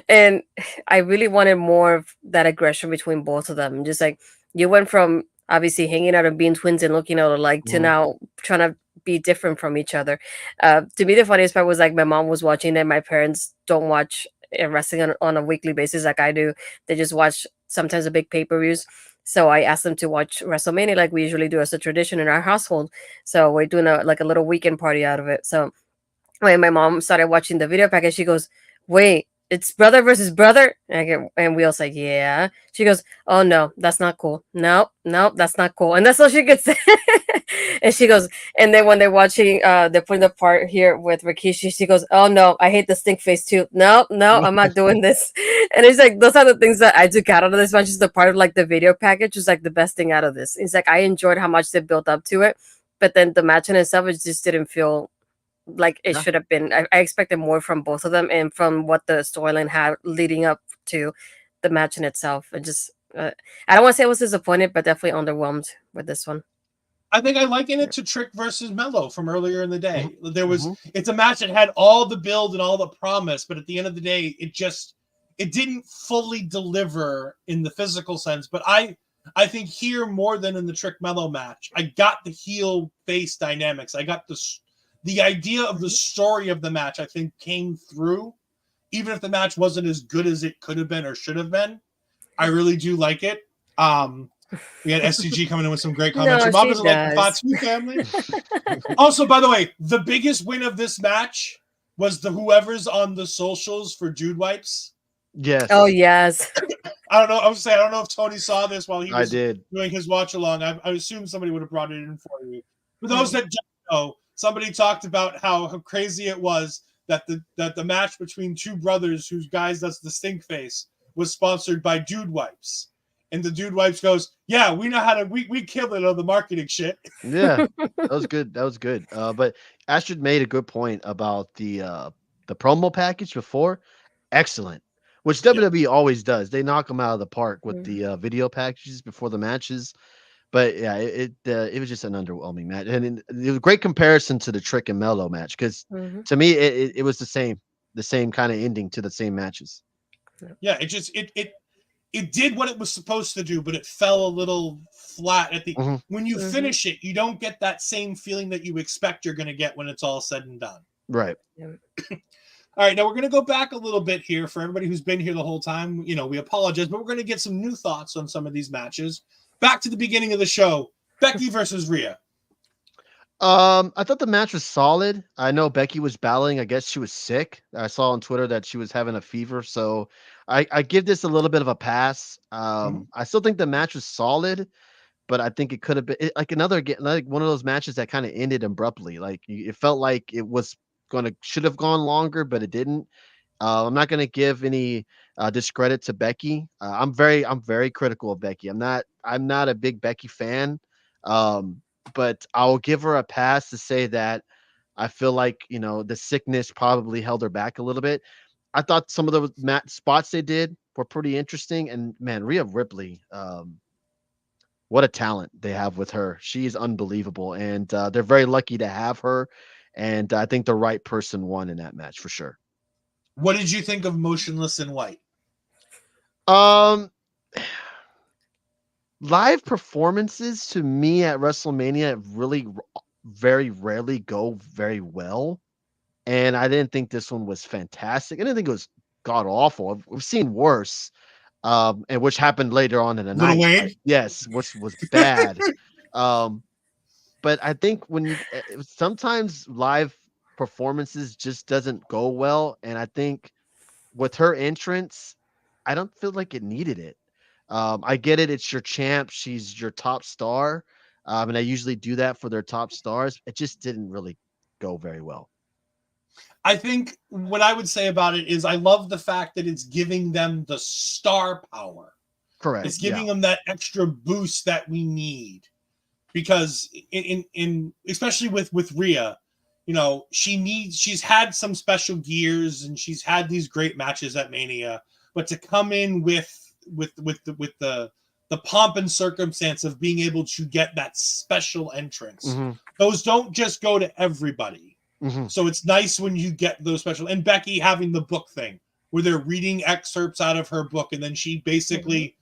And I really wanted more of that aggression between both of them. Just like you went from obviously hanging out and being twins and looking out alike to now trying to be different from each other. To me, the funniest part was like my mom was watching and my parents don't watch wrestling on a weekly basis like I do. They just watch sometimes the big pay-per-views. So I asked them to watch WrestleMania like we usually do as a tradition in our household. So we're doing a little weekend party out of it. So when my mom started watching the video package, she goes, wait, it's brother versus brother? And we all say, yeah. She goes, oh, no, that's not cool. No, that's not cool. And that's all she could say. And she goes, and then when they're watching, they're putting the part here with Rikishi, she goes, oh, no, I hate the stink face too. No, I'm not doing this. And it's like, those are the things that I took out of this match. Is the part of like the video package was like the best thing out of this. It's like, I enjoyed how much they built up to it. But then the match in itself, it just didn't feel like it should have been. I expected more from both of them and from what the storyline had leading up to the match in itself. It just, I don't want to say I was disappointed, but definitely underwhelmed with this one. I think I liken it to Trick versus Mello from earlier in the day. There was, it's a match that had all the build and all the promise, but at the end of the day, it didn't fully deliver in the physical sense. But I think here more than in the Trick Mello match, I got the heel face dynamics. I got the idea of the story of the match, I think, came through. Even if the match wasn't as good as it could have been or should have been, I really do like it. We had SCG coming in with some great comments. Your mom doesn't like the Fatu family. Also, by the way, the biggest win of this match was the whoever's on the socials for Dude Wipes. Yes. Oh, yes. I don't know. I was saying, I don't know if Tony saw this while he was doing his watch along. I assume somebody would have brought it in for you. For those that don't know, somebody talked about how crazy it was that the match between two brothers whose guys does the stink face was sponsored by Dude Wipes. And the dude wipes goes, yeah, we know how to, we kill it on the marketing shit. Yeah, that was good. That was good. But Astrid made a good point about the promo package before. Excellent. Which WWE always does. They knock them out of the park with the video packages before the matches. But yeah, it was just an underwhelming match, and it was a great comparison to the Trick and Mello match because to me it was the same kind of ending to the same matches. Yeah, it did what it was supposed to do, but it fell a little flat at the when you finish it. You don't get that same feeling that you expect you're going to get when it's all said and done. Right. All right, now we're going to go back a little bit here for everybody who's been here the whole time. You know, we apologize, but we're going to get some new thoughts on some of these matches. Back to the beginning of the show, Becky versus Rhea. I thought the match was solid. I know Becky was battling. I guess she was sick. I saw on Twitter that she was having a fever. So I give this a little bit of a pass. I still think the match was solid, but I think it could have been like like one of those matches that kind of ended abruptly. Like it felt like it was should have gone longer, but it didn't. I'm not going to give any discredit to Becky. I'm very critical of Becky. I'm not a big Becky fan. But I'll give her a pass to say that I feel like, the sickness probably held her back a little bit. I thought some of the spots they did were pretty interesting. And man, Rhea Ripley, what a talent they have with her. She is unbelievable. And they're very lucky to have her. And I think the right person won in that match for sure. What did you think of Motionless in White? Live performances to me at WrestleMania really very rarely go very well. And I didn't think this one was fantastic. I didn't think it was god awful. We've seen worse. And which happened later on in the night. Wayne? Yes, which was bad. But I think sometimes live performances just doesn't go well. And I think with her entrance, I don't feel like it needed it. I get it. It's your champ. She's your top star. And I usually do that for their top stars. It just didn't really go very well. I think what I would say about it is I love the fact that it's giving them the star power. Correct. It's giving them that extra boost that we need. Because in especially with Rhea, she's had some special gears and she's had these great matches at Mania, but to come in with the pomp and circumstance of being able to get that special entrance, those don't just go to everybody. So it's nice when you get those special, and Becky having the book thing where they're reading excerpts out of her book, and then she basically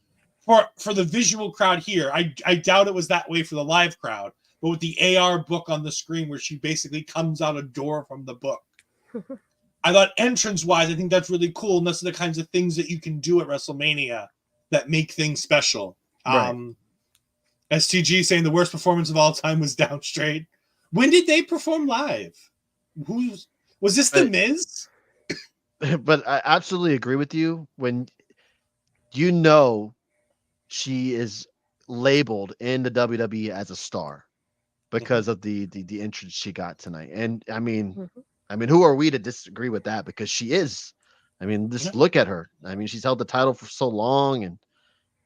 for the visual crowd here, I doubt it was that way for the live crowd, but with the AR book on the screen where she basically comes out a door from the book. I thought entrance-wise, I think that's really cool, and those are the kinds of things that you can do at WrestleMania that make things special. Right. STG saying the worst performance of all time was Down Straight. When did they perform live? Was this The Miz? But I absolutely agree with you. When she is labeled in the WWE as a star because of the entrance she got tonight. And I mean, who are we to disagree with that? Because she is. I mean, just look at her. I mean, she's held the title for so long, and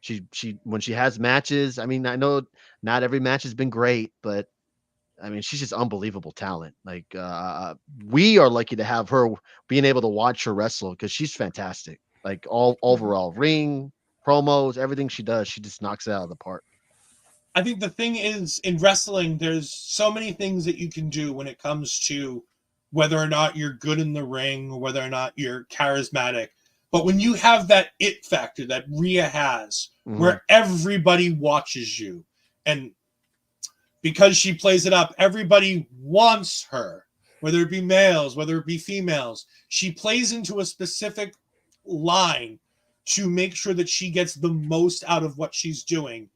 she when she has matches, I mean, I know not every match has been great, but I mean, she's just unbelievable talent. Like we are lucky to have her, being able to watch her wrestle, because she's fantastic. Like all overall ring, promos, everything she does, she just knocks it out of the park. I think the thing is, in wrestling, there's so many things that you can do when it comes to whether or not you're good in the ring or whether or not you're charismatic. But when you have that it factor that Rhea has, where everybody watches you, and because she plays it up, everybody wants her, whether it be males, whether it be females. She plays into a specific line to make sure that she gets the most out of what she's doing.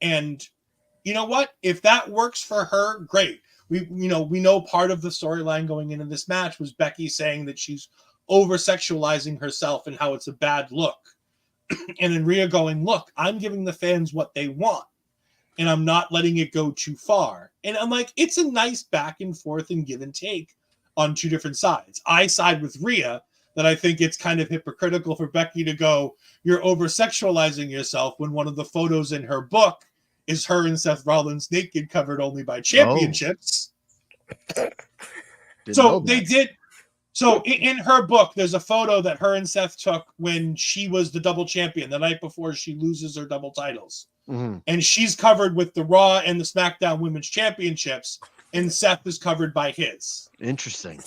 And you know what? If that works for her, great. We know part of the storyline going into this match was Becky saying that she's over-sexualizing herself and how it's a bad look. And then Rhea going, look, I'm giving the fans what they want, and I'm not letting it go too far. And I'm like, it's a nice back and forth and give and take on two different sides. I side with Rhea that I think it's kind of hypocritical for Becky to go, you're over-sexualizing yourself, when one of the photos in her book is her and Seth Rollins naked, covered only by championships. So they did. So in her book, there's a photo that her and Seth took when she was the double champion the night before she loses her double titles. Mm-hmm. And she's covered with the Raw and the SmackDown Women's Championships, and Seth is covered by his. Interesting.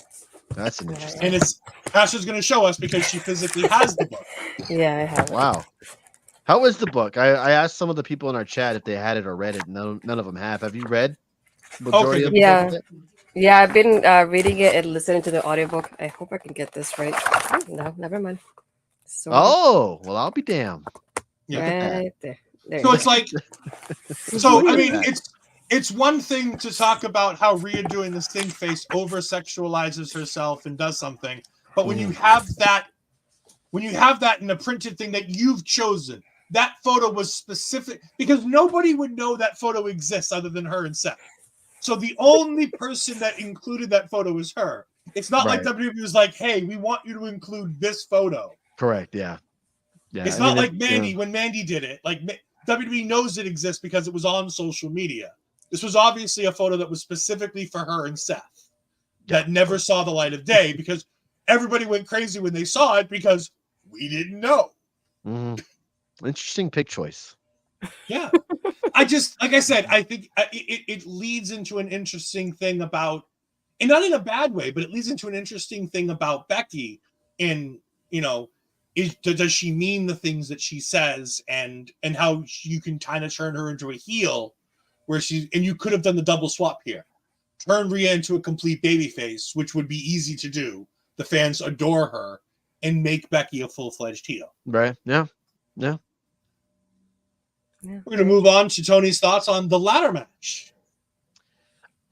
That's an interesting. And it's Ashley's going to show us because she physically has the book. Yeah, I have. Wow. How is the book? I asked some of the people in our chat if they had it or read it. None of them have. Have you read? Okay. Yeah, I've been reading it and listening to the audiobook. I hope I can get this right. Oh, no, never mind. Well, I'll be damned. Right there. So it's like, so I mean, it's one thing to talk about how Rhea doing this thing face over-sexualizes herself and does something, but when you have that in a printed thing that you've chosen, that photo was specific because nobody would know that photo exists other than her and Seth. So the only person that included that photo is her. It's not like WWE was like, hey, we want you to include this photo. Correct. Yeah. It's not like Mandy when Mandy did it. Like WWE knows it exists because it was on social media. This was obviously a photo that was specifically for her and Seth that never saw the light of day because everybody went crazy when they saw it because we didn't know. Mm-hmm. Interesting pick choice. Yeah. I just, like I said, I think it leads into an interesting thing about, and not in a bad way, but it leads into an interesting thing about Becky in, does she mean the things that she says and how you can kind of turn her into a heel where and you could have done the double swap here. Turn Rhea into a complete babyface, which would be easy to do. The fans adore her and make Becky a full-fledged heel. Right. Yeah. Yeah. We're going to move on to Tony's thoughts on the ladder match.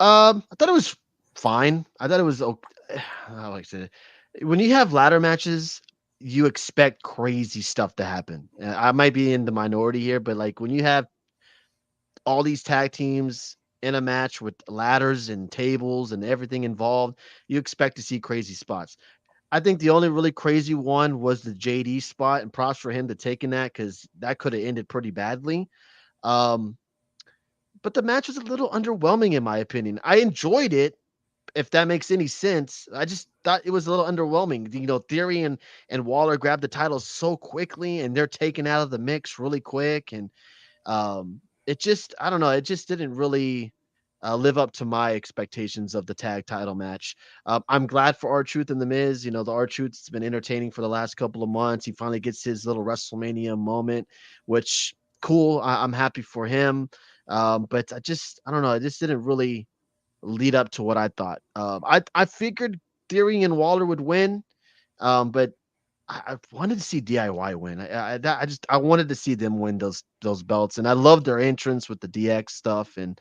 I thought it was fine. I thought it was okay. I like to. When you have ladder matches, you expect crazy stuff to happen. I might be in the minority here, but like when you have all these tag teams in a match with ladders and tables and everything involved, you expect to see crazy spots. I think the only really crazy one was the JD spot, and props for him to taking that because that could have ended pretty badly. But the match was a little underwhelming in my opinion. I enjoyed it, if that makes any sense. I just thought it was a little underwhelming. Theory and Waller grabbed the titles so quickly, and they're taken out of the mix really quick, and it just, I don't know, it just didn't really live up to my expectations of the tag title match. I'm glad for R-Truth and The Miz. The R-Truth's been entertaining for the last couple of months. He finally gets his little WrestleMania moment, which cool. I'm happy for him. But I don't know. It just didn't really lead up to what I thought. I figured Theory and Waller would win, but I wanted to see DIY win. I wanted to see them win those belts, and I loved their entrance with the DX stuff. And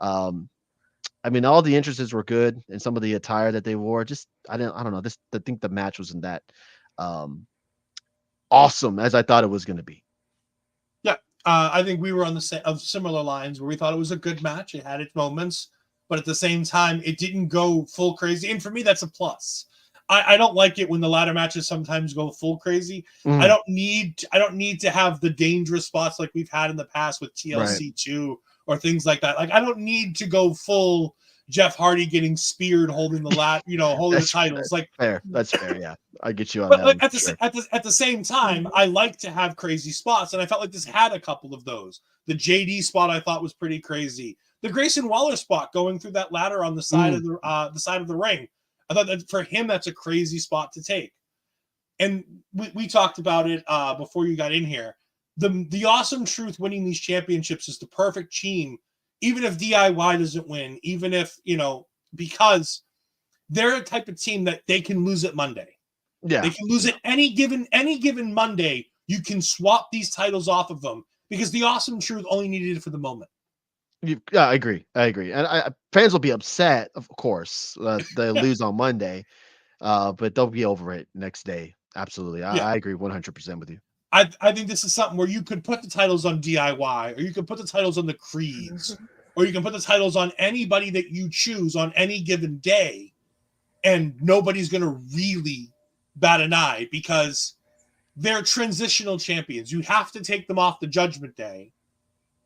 I mean, all the entrances were good, and some of the attire that they wore. Just I don't know. I think the match wasn't that awesome as I thought it was going to be. Yeah, I think we were on of similar lines where we thought it was a good match. It had its moments, but at the same time, it didn't go full crazy. And for me, that's a plus. I don't like it when the ladder matches sometimes go full crazy. I don't need to have the dangerous spots like we've had in the past with TLC 2 or things like that. Like I don't need to go full Jeff Hardy getting speared holding the holding the titles. Fair. Like fair. That's fair. Yeah, I get you on but that. Like at the same time, I like to have crazy spots, and I felt like this had a couple of those. The JD spot I thought was pretty crazy. The Grayson Waller spot going through that ladder on the side of the side of the ring. I thought that for him, that's a crazy spot to take. And we talked about it before you got in here. The Awesome Truth winning these championships is the perfect team, even if DIY doesn't win, even if, because they're a type of team that they can lose it Monday. Yeah. They can lose it any given Monday. You can swap these titles off of them because the Awesome Truth only needed it for the moment. Yeah, I agree. And fans will be upset, of course, they lose on Monday, but they'll be over it next day. Absolutely. I agree 100% with you. I think this is something where you could put the titles on DIY, or you could put the titles on the Creeds, or you can put the titles on anybody that you choose on any given day, and nobody's going to really bat an eye because they're transitional champions. You have to take them off the Judgment Day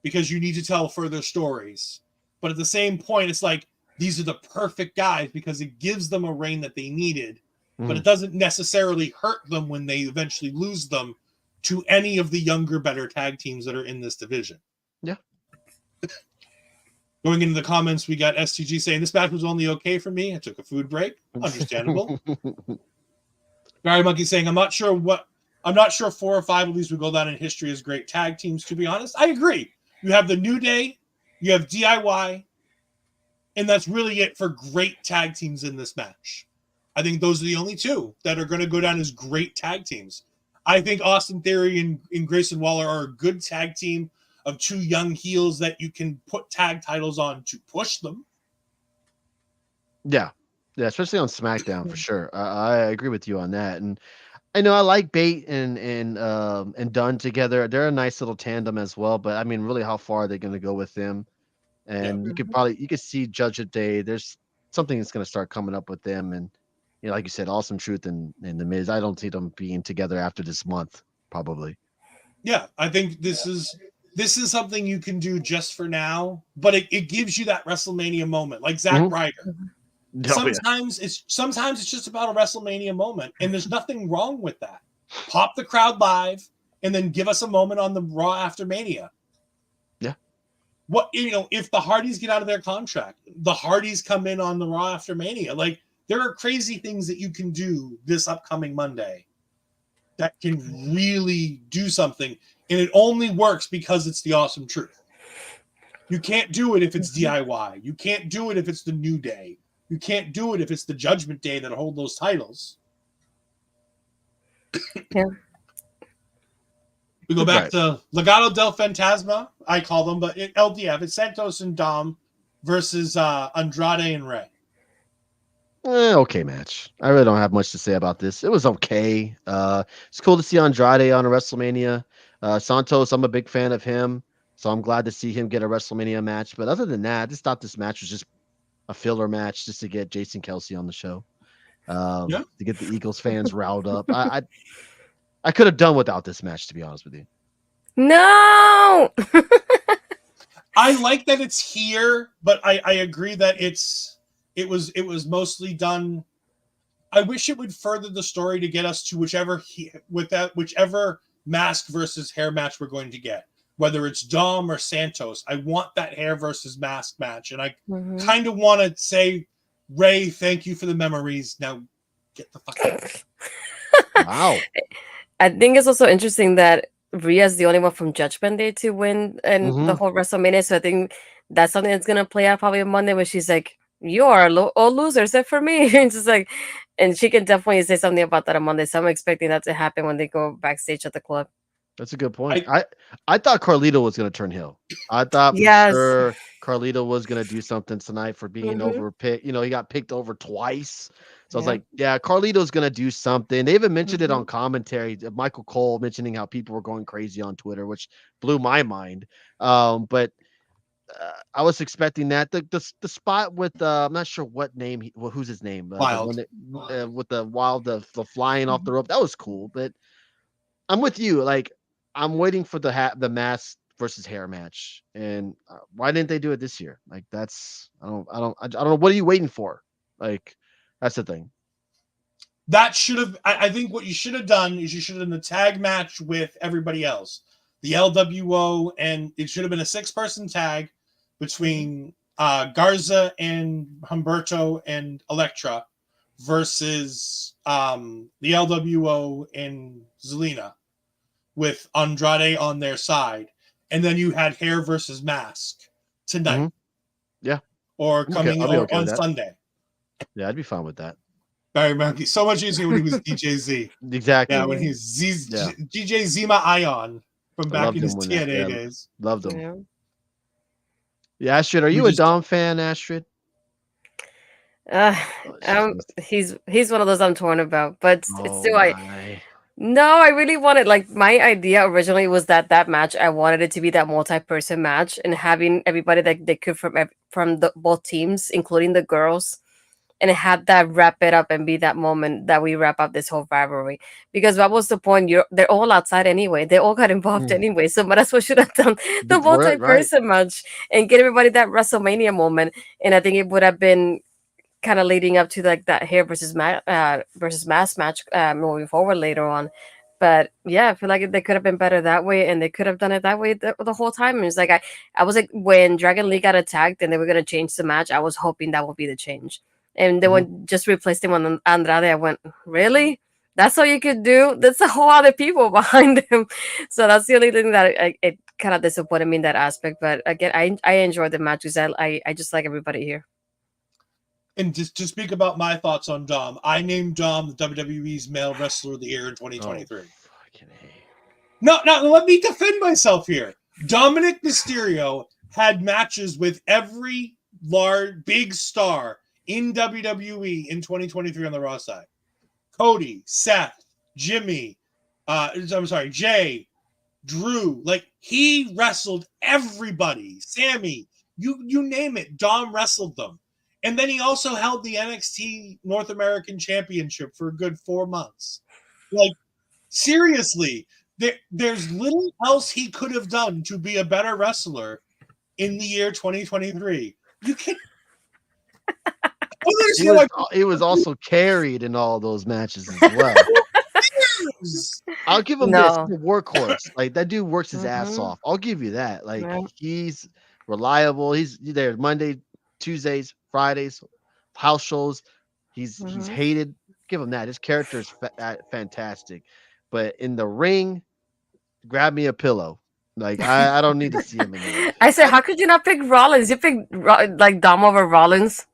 because you need to tell further stories. But at the same point, it's like these are the perfect guys because it gives them a reign that they needed, but it doesn't necessarily hurt them when they eventually lose them to any of the younger, better tag teams that are in this division. Yeah. Going into the comments, we got STG saying this match was only okay for me. I took a food break. Understandable. Barry Monkey saying I'm not sure 4 or 5 of these would go down in history as great tag teams. To be honest, I agree. You have the New Day, you have DIY, and that's really it for great tag teams in this match. I think those are the only 2 that are going to go down as great tag teams. I think Austin Theory and Grayson Waller are a good tag team of 2 young heels that you can put tag titles on to push them. Yeah, especially on SmackDown for sure. I agree with you on that, and I know I like Bate and Dunne together. They're a nice little tandem as well. But I mean, really, how far are they going to go with them? And you could see Judgment Day. There's something that's going to start coming up with them, and like you said, Awesome Truth and the Miz. I don't see them being together after this month, probably. Yeah, I think this is something you can do just for now, but it gives you that WrestleMania moment, like Zack Ryder. Sometimes it's just about a WrestleMania moment, and there's nothing wrong with that. Pop the crowd live, and then give us a moment on the Raw after Mania. Yeah. What if the Hardys get out of their contract, the Hardys come in on the Raw after Mania. Like there are crazy things that you can do this upcoming Monday that can really do something, and it only works because it's the Awesome Truth. You can't do it if it's DIY. You can't do it if it's the New Day. You can't do it if it's the Judgment Day that hold those titles. Yeah. We go back to Legado del Fantasma, I call them, but LDF. It's Santos and Dom versus Andrade and Rey. Okay match. I really don't have much to say about this. It was okay. It's cool to see Andrade on a WrestleMania. Santos, I'm a big fan of him, so I'm glad to see him get a WrestleMania match. But other than that, I just thought this match was just a filler match just to get Jason Kelsey on the show, to get the Eagles fans riled up. I could have done without this match, to be honest with you. No. I like that it's here, but I agree that it was mostly done. I wish it would further the story to get us to whichever mask versus hair match we're going to get. Whether it's Dom or Santos, I want that hair versus mask match. And I kind of want to say, Ray, thank you for the memories. Now get the fuck out. Wow. I think it's also interesting that Rhea is the only one from Judgment Day to win and the whole WrestleMania. So I think that's something that's going to play out probably on Monday when she's like, you are all losers except for me. And just like, and she can definitely say something about that on Monday. So I'm expecting that to happen when they go backstage at the club. That's a good point. I thought Carlito was going to turn heel. I thought for sure Carlito was going to do something tonight for being overpicked. He got picked over twice. So I was like, yeah, Carlito's going to do something. They even mentioned it on commentary. Michael Cole mentioning how people were going crazy on Twitter, which blew my mind. But I was expecting that. The spot with I'm not sure what name who's his name? Wild. With the Wild the flying off the rope. That was cool. But I'm with you. Like I'm waiting for the mask versus hair match. And why didn't they do it this year? Like that's I don't know. What are you waiting for? Like that's the thing. That should have. I think what you should have done is you should have done the tag match with everybody else, the LWO, and it should have been a 6-person tag between Garza and Humberto and Elektra versus the LWO and Zelina with Andrade on their side, and then you had hair versus mask tonight. Yeah, or coming on Sunday. Yeah, I'd be fine with that. Barry Monkey. So much easier when he was DJ Z. Exactly. Yeah, when he's DJ Zima Ion from back in his TNA days. Loved him. Yeah, Astrid, are you a Dom fan, Astrid? He's one of those I'm torn about, but it's still I really wanted, like, my idea originally was that match, I wanted it to be that multi-person match and having everybody that they could from both teams, including the girls. and had that wrap it up and be that moment that we wrap up this whole rivalry. Because what was the point? They're all outside anyway. They all got involved anyway. So but that's what should have done the multi-person match and get everybody that WrestleMania moment. And I think it would have been kind of leading up to like that hair versus mass match moving forward later on. But yeah, I feel like they could have been better that way, and they could have done it that way the whole time. And it's like I was like, when Dragon Lee got attacked and they were gonna change the match, I was hoping that would be the change. And they would just replace him on Andrade. I went, really? That's all you could do? That's a whole other people behind him. So that's the only thing that it kind of disappointed me in that aspect. But again, I enjoyed the match because I just like everybody here. And just to speak about my thoughts on Dom, I named Dom the WWE's Male Wrestler of the Year in 2023. No, let me defend myself here. Dominic Mysterio had matches with every big star in WWE in 2023 on the Raw side. Cody, Seth, Jimmy, Jay, Drew. Like, he wrestled everybody. Sami, you name it. Dom wrestled them. And then he also held the NXT North American Championship for a good 4 months. Like, seriously, there's little else he could have done to be a better wrestler in the year 2023. You can. He was also carried in all those matches as well. I'll give him this. He's a workhorse. Like, that dude works his ass off. I'll give you that. Like, he's reliable. He's there Monday, Tuesdays, Fridays, house shows. He's hated. Give him that. His character is fantastic. But in the ring, grab me a pillow. Like, I don't need to see him in there. I said, how could you not pick Rollins? You picked like Dom over Rollins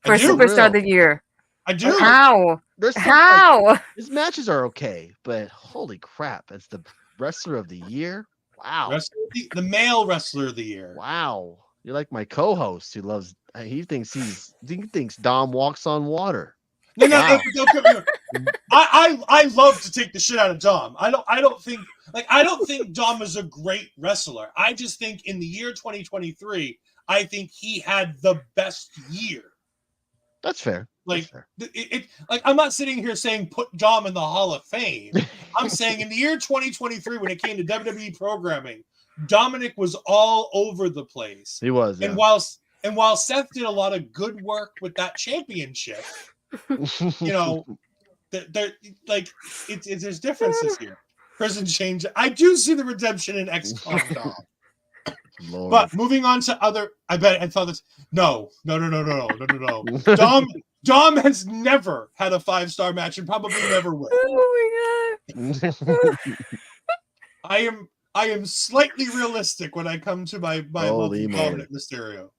for Superstar of the Year. I do. How? How? Like, his matches are okay, but holy crap, it's the Wrestler of the Year. Wow. The Male Wrestler of the Year. Wow. You're like my co-host who loves. He thinks Dom walks on water. No, I love to take the shit out of Dom. I don't think Dom is a great wrestler. I just think in the year 2023, I think he had the best year. That's fair. Like, I'm not sitting here saying put Dom in the Hall of Fame. I'm saying in the year 2023, when it came to WWE programming, Dominic was all over the place. He was. And while Seth did a lot of good work with that championship, you know, there's differences here. Prison change. I do see the redemption in XCOM Dom. Lord. But moving on to other, I thought this. No. Dom has never had a 5-star match and probably never will. Oh my god. I am slightly realistic when I come to my multi-dominant Mysterio.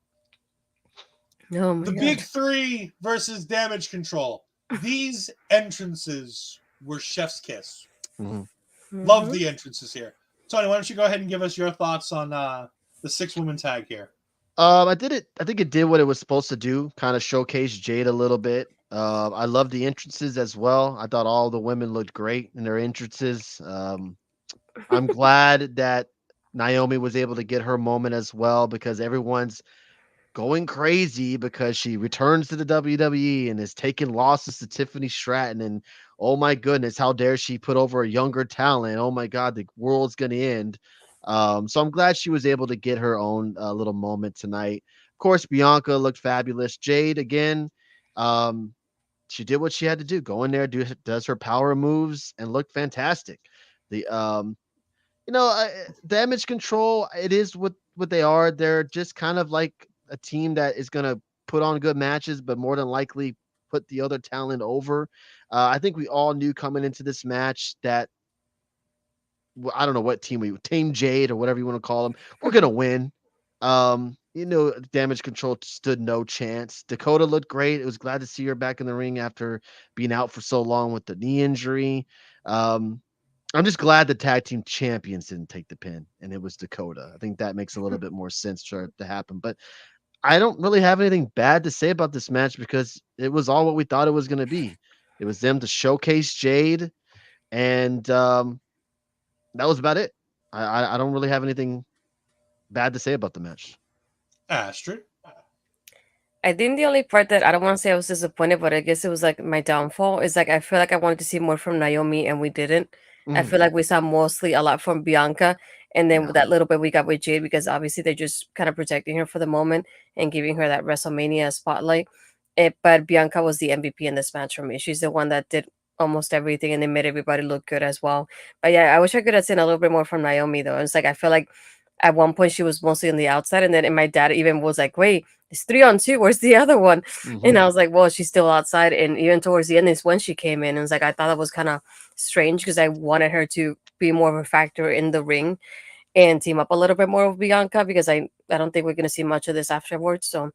Oh the God. Big Three versus Damage Control. These entrances were chef's kiss. Love the entrances here. Tony, why don't you go ahead and give us your thoughts on the 6-woman tag here? I think it did what it was supposed to do, kind of showcase Jade a little bit. I love the entrances as well. I thought all the women looked great in their entrances. I'm glad that Naomi was able to get her moment as well, because everyone's going crazy because she returns to the WWE and is taking losses to Tiffany Stratton. And oh my goodness, how dare she put over a younger talent? Oh my God, the world's going to end. So I'm glad she was able to get her own little moment tonight. Of course, Bianca looked fabulous. Jade, again, she did what she had to do. Go in there, does her power moves, and looked fantastic. The Damage Control, it is what they are. They're just kind of like a team that is going to put on good matches, but more than likely put the other talent over. I think we all knew coming into this match that, I don't know what team Team Jade or whatever you want to call them, we're going to win. Damage Control stood no chance. Dakota looked great. It was glad to see her back in the ring after being out for so long with the knee injury. I'm just glad the tag team champions didn't take the pin, and it was Dakota. I think that makes a little bit more sense to happen. But I don't really have anything bad to say about this match, because it was all what we thought it was going to be. It was them to showcase Jade, and that was about it. I don't really have anything bad to say about the match. Astrid? I think the only part that I don't want to say I was disappointed, but I guess it was like my downfall is like I feel like I wanted to see more from Naomi and we didn't. I feel like we saw mostly a lot from Bianca, and then with that little bit we got with Jade because obviously they're just kind of protecting her for the moment and giving her that WrestleMania spotlight. But Bianca was the MVP in this match for me. She's the one that did almost everything and they made everybody look good as well. But yeah, I wish I could have seen a little bit more from Naomi though. It's like I feel like at one point she was mostly on the outside, and then and my dad even was like, "Wait, it's 3-on-2. Where's the other one?" And I was like, "Well, she's still outside." And even towards the end is when she came in. And it's like I thought that was kind of strange because I wanted her to be more of a factor in the ring and team up a little bit more with Bianca because I don't think we're gonna see much of this afterwards. So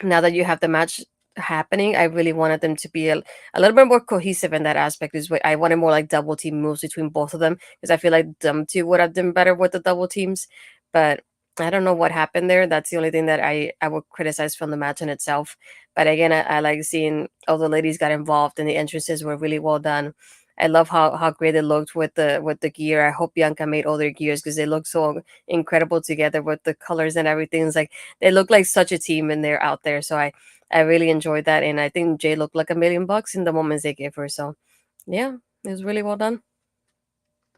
now that you have the match happening, I really wanted them to be a little bit more cohesive in that aspect. Is what I wanted more like double team moves between both of them because I feel like them two would have done better with the double teams. But I don't know what happened there. That's the only thing that I would criticize from the match in itself. But again, I like seeing all the ladies got involved and the entrances were really well done. I love how great it looked with the gear. I hope Bianca made all their gears because they look so incredible together with the colors and everything. It's like they look like such a team and they're out there. So I really enjoyed that, and I think Jay looked like $1,000,000 in the moments they gave her. So yeah, it was really well done.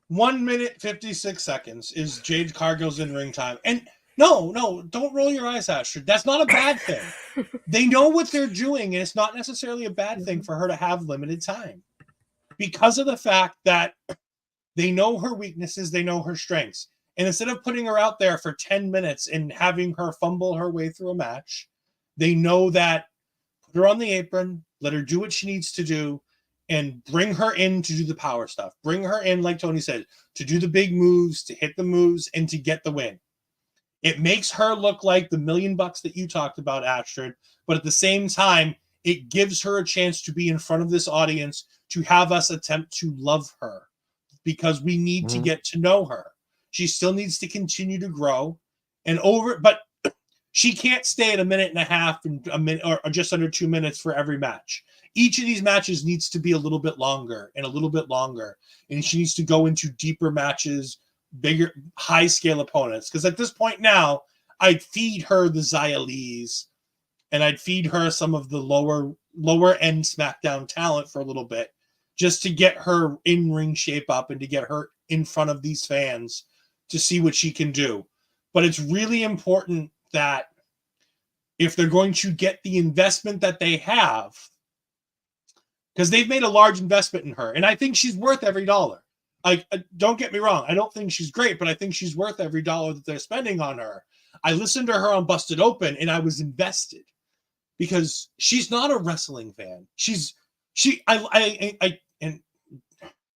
1 minute 56 seconds is Jade Cargill's in ring time, and no, don't roll your eyes, Astrid. That's not a bad thing. They know what they're doing, and it's not necessarily a bad thing for her to have limited time. Because of the fact that they know her weaknesses, they know her strengths. And instead of putting her out there for 10 minutes and having her fumble her way through a match, they know that put her on the apron, let her do what she needs to do, and bring her in to do the power stuff. Bring her in, like Tony said, to do the big moves, to hit the moves, and to get the win. It makes her look like the $1,000,000 that you talked about, Astrid, but at the same time, it gives her a chance to be in front of this audience, to have us attempt to love her, because we need to get to know her. She still needs to continue to grow but she can't stay at a minute and a half and a minute or just under 2 minutes for every match. Each of these matches needs to be a little bit longer and a little bit longer. And she needs to go into deeper matches, bigger, high scale opponents. Because at this point now, I'd feed her the Xia Lees and I'd feed her some of the lower end SmackDown talent for a little bit, just to get her in-ring shape up and to get her in front of these fans to see what she can do. But it's really important that if they're going to get the investment that they have, because they've made a large investment in her, and I think she's worth every dollar. Don't get me wrong, I don't think she's great, but I think she's worth every dollar that they're spending on her. I listened to her on Busted Open, and I was invested because she's not a wrestling fan. And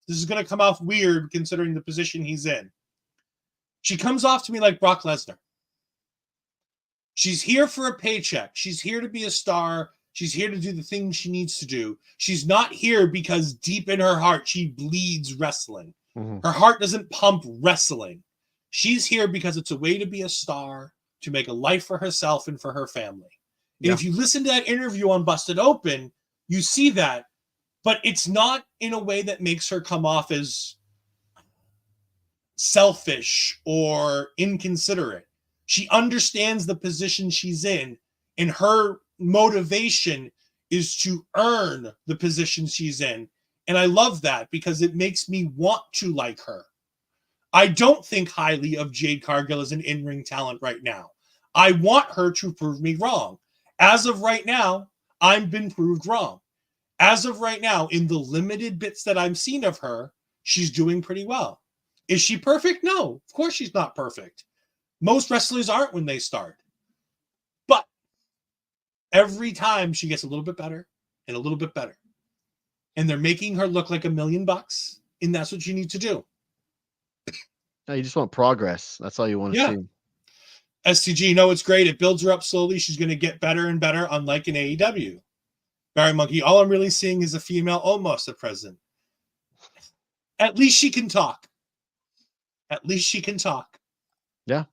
this is going to come off weird considering the position he's in. She comes off to me like Brock Lesnar. She's here for a paycheck. She's here to be a star. She's here to do the things she needs to do. She's not here because deep in her heart, she bleeds wrestling. Her heart doesn't pump wrestling. She's here because it's a way to be a star, to make a life for herself and for her family. And if you listen to that interview on Busted Open, you see that, but it's not in a way that makes her come off as selfish or inconsiderate. She understands the position she's in, and her motivation is to earn the position she's in. And I love that because it makes me want to like her. I don't think highly of Jade Cargill as an in-ring talent right now. I want her to prove me wrong. As of right now, I've been proved wrong. As of right now, in the limited bits that I've seen of her, she's doing pretty well. Is she perfect? No, of course she's not perfect. Most wrestlers aren't when they start. But every time she gets a little bit better and a little bit better. And they're making her look like $1,000,000, and that's what you need to do. No, you just want progress. That's all you want to see. STG, no, it's great. It builds her up slowly. She's going to get better and better, unlike in AEW. Barry Monkey, all I'm really seeing is a female almost at present. At least she can talk. At least she can talk. Yeah.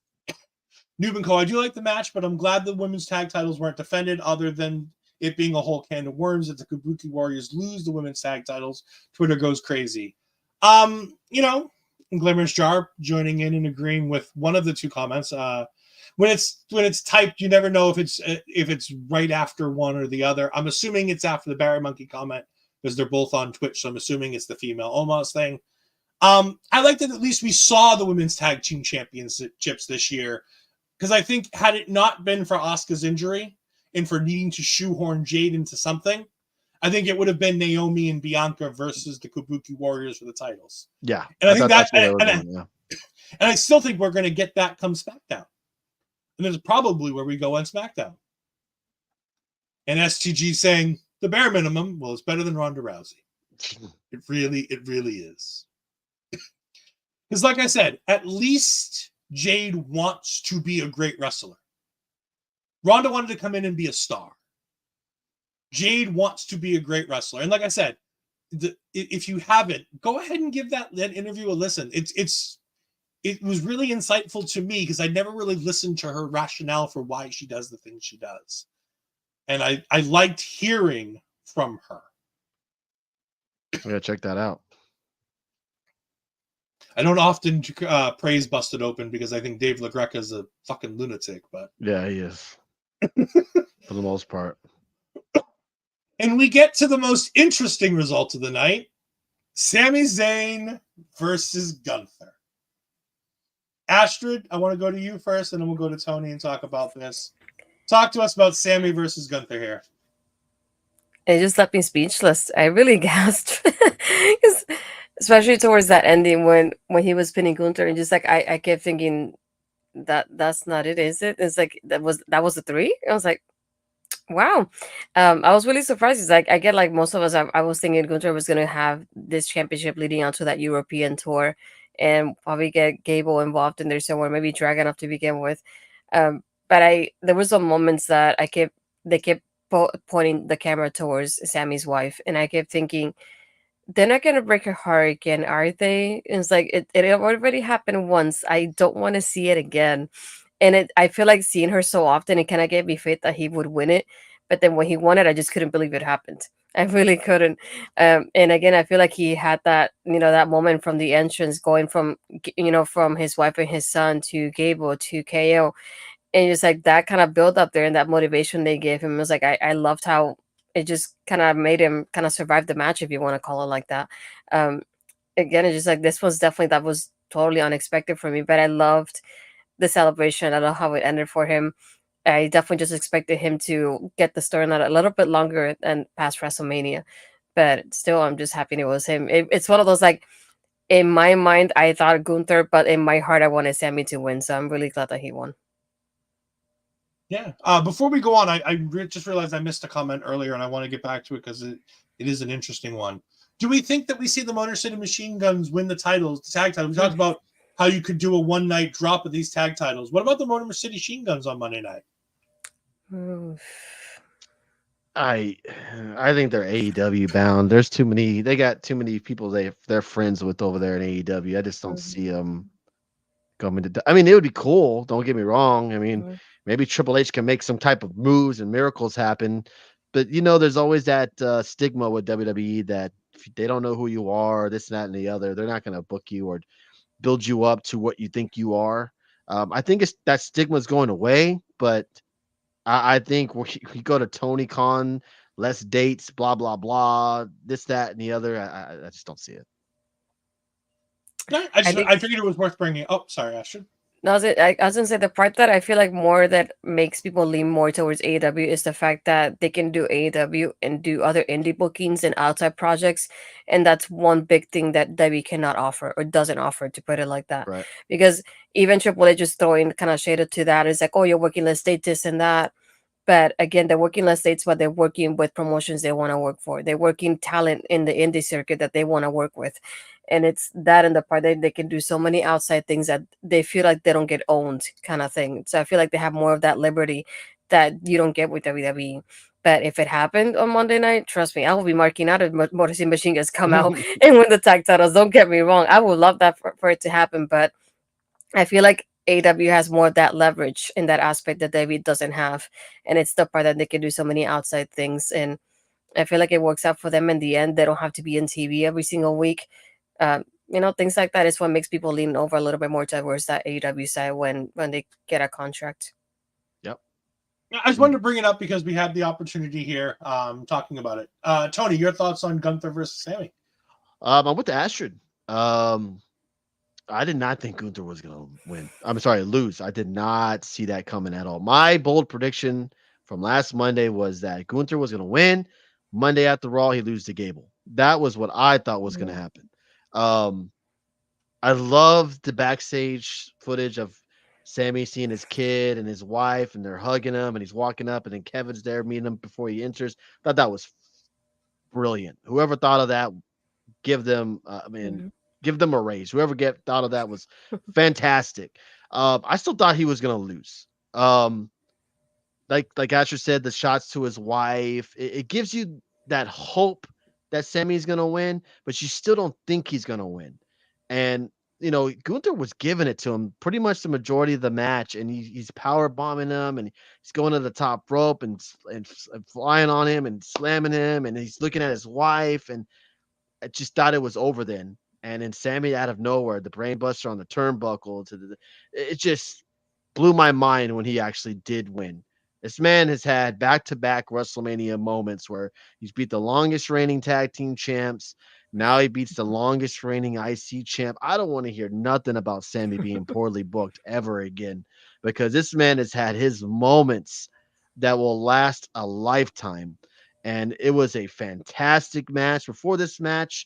Newman Co., I do like the match, but I'm glad the women's tag titles weren't defended, other than it being a whole can of worms that the Kabuki Warriors lose the women's tag titles. Twitter goes crazy. Glamorous Jar joining in and agreeing with one of the two comments. when it's typed, you never know if it's right after one or the other. I'm assuming it's after the Barry Monkey comment because they're both on Twitch, so I'm assuming it's the female Omos thing. I like that at least we saw the women's tag team championships this year, because I think had it not been for Asuka's injury and for needing to shoehorn Jade into something, I think it would have been Naomi and Bianca versus the Kabuki Warriors for the titles. Yeah, and I think that's and I still think we're going to get that come SmackDown, and that's probably where we go on SmackDown. And STG saying the bare minimum, well, it's better than Ronda Rousey. It really is. Because, like I said, at least Jade wants to be a great wrestler. Ronda wanted to come in and be a star. Jade wants to be a great wrestler. And like I said, if you haven't, go ahead and give that interview a listen. It was really insightful to me because I never really listened to her rationale for why she does the things she does. And I liked hearing from her. I'm going to check that out. I don't often praise Busted Open because I think Dave LaGreca is a fucking lunatic, but yeah, he is for the most part. And we get to the most interesting result of the night: Sami Zayn versus Gunther. Astrid, I want to go to you first, and then we'll go to Tony and talk about this. Talk to us about Sami versus Gunther here. It just left me speechless. I really gasped. Especially towards that ending when he was pinning Gunther, and just like I kept thinking that's not it, is it? It's like that was the 3. I was like, wow. I was really surprised. It's like I get like most of us. I was thinking Gunther was gonna have this championship leading on to that European tour, and probably get Gable involved in there somewhere, maybe Dragon off to begin with. But there were some moments that they kept pointing the camera towards Sammy's wife, and I kept thinking, they're not gonna break her heart again, are they? And it's like it already happened once. I don't want to see it again. And I feel like seeing her so often, it kind of gave me faith that he would win it. But then when he won it, I just couldn't believe it happened. I really couldn't. And again, I feel like he had that, that moment from the entrance, going from, from his wife and his son to Gable to KO. And just like that kind of build up there and that motivation they gave him, it was like, I loved how it just kind of made him kind of survive the match, if you want to call it like that. Again, it's just like, this was definitely, that was totally unexpected for me, but I loved the celebration. I love how it ended for him. I definitely just expected him to get the storyline a little bit longer than past WrestleMania, but still, I'm just happy it was him. It's one of those, like, in my mind, I thought Gunther, but in my heart, I wanted Sami to win, so I'm really glad that he won. Yeah. Before we go on, I just realized I missed a comment earlier, and I want to get back to it because it is an interesting one. Do we think that we see the Motor City Machine Guns win the titles, the tag titles? We talked about how you could do a one-night drop of these tag titles. What about the Motor City Machine Guns on Monday night? I think they're AEW bound. There's too many. They got too many people they're friends with over there in AEW. I just don't see them coming to. I mean, it would be cool. Don't get me wrong. I mean, maybe Triple H can make some type of moves and miracles happen. But there's always that stigma with WWE that if they don't know who you are, this, and that, and the other, they're not going to book you or build you up to what you think you are. I think that stigma is going away, but I think we go to Tony Khan, less dates, blah, blah, blah, this, that, and the other. I just don't see it. I figured it was worth bringing. Oh, sorry, Astrid. No, I was going to say the part that I feel like more that makes people lean more towards AEW is the fact that they can do AEW and do other indie bookings and outside projects. And that's one big thing that WWE cannot offer or doesn't offer, to put it like that. Right. Because even Triple H just throwing kind of shaded to that. It's like, oh, you're working less dates, this and that. But again, they're working less dates, but they're working with promotions they want to work for. They're working talent in the indie circuit that they want to work with. And it's that and the part that they can do so many outside things that they feel like they don't get owned kind of thing. So I feel like they have more of that liberty that you don't get with WWE. But if it happened on Monday night, trust me, I will be marking out if Motor City Machine Guns come out and win the tag titles. Don't get me wrong. I would love that for it to happen. But I feel like AEW has more of that leverage in that aspect that WWE doesn't have. And it's the part that they can do so many outside things. And I feel like it works out for them in the end. They don't have to be in TV every single week. Things like that is what makes people lean over a little bit more towards that AEW side when they get a contract. I just wanted to bring it up because we had the opportunity here talking about it. Tony, your thoughts on Gunther versus Sami? I'm with the Astrid. I did not think Gunther was going to win. I'm sorry, lose. I did not see that coming at all. My bold prediction from last Monday was that Gunther was going to win. Monday after Raw, he lose to Gable. That was what I thought was going to happen. I loved the backstage footage of Sami seeing his kid and his wife, and they're hugging him, and he's walking up, and then Kevin's there meeting him before he enters. Thought that was brilliant. Whoever thought of that, give them, give them a raise. Whoever thought of that was fantastic. I still thought he was going to lose. Like Asher said, the shots to his wife, it gives you that hope that Sami's going to win, but you still don't think he's going to win. And, Gunther was giving it to him pretty much the majority of the match, and he's power bombing him, and he's going to the top rope and flying on him and slamming him, and he's looking at his wife, and I just thought it was over then. And then Sami out of nowhere, the brainbuster on the turnbuckle it just blew my mind when he actually did win. This man has had back-to-back WrestleMania moments where he's beat the longest reigning tag team champs. Now he beats the longest reigning IC champ. I don't want to hear nothing about Sami being poorly booked ever again, because this man has had his moments that will last a lifetime. And it was a fantastic match. Before this match,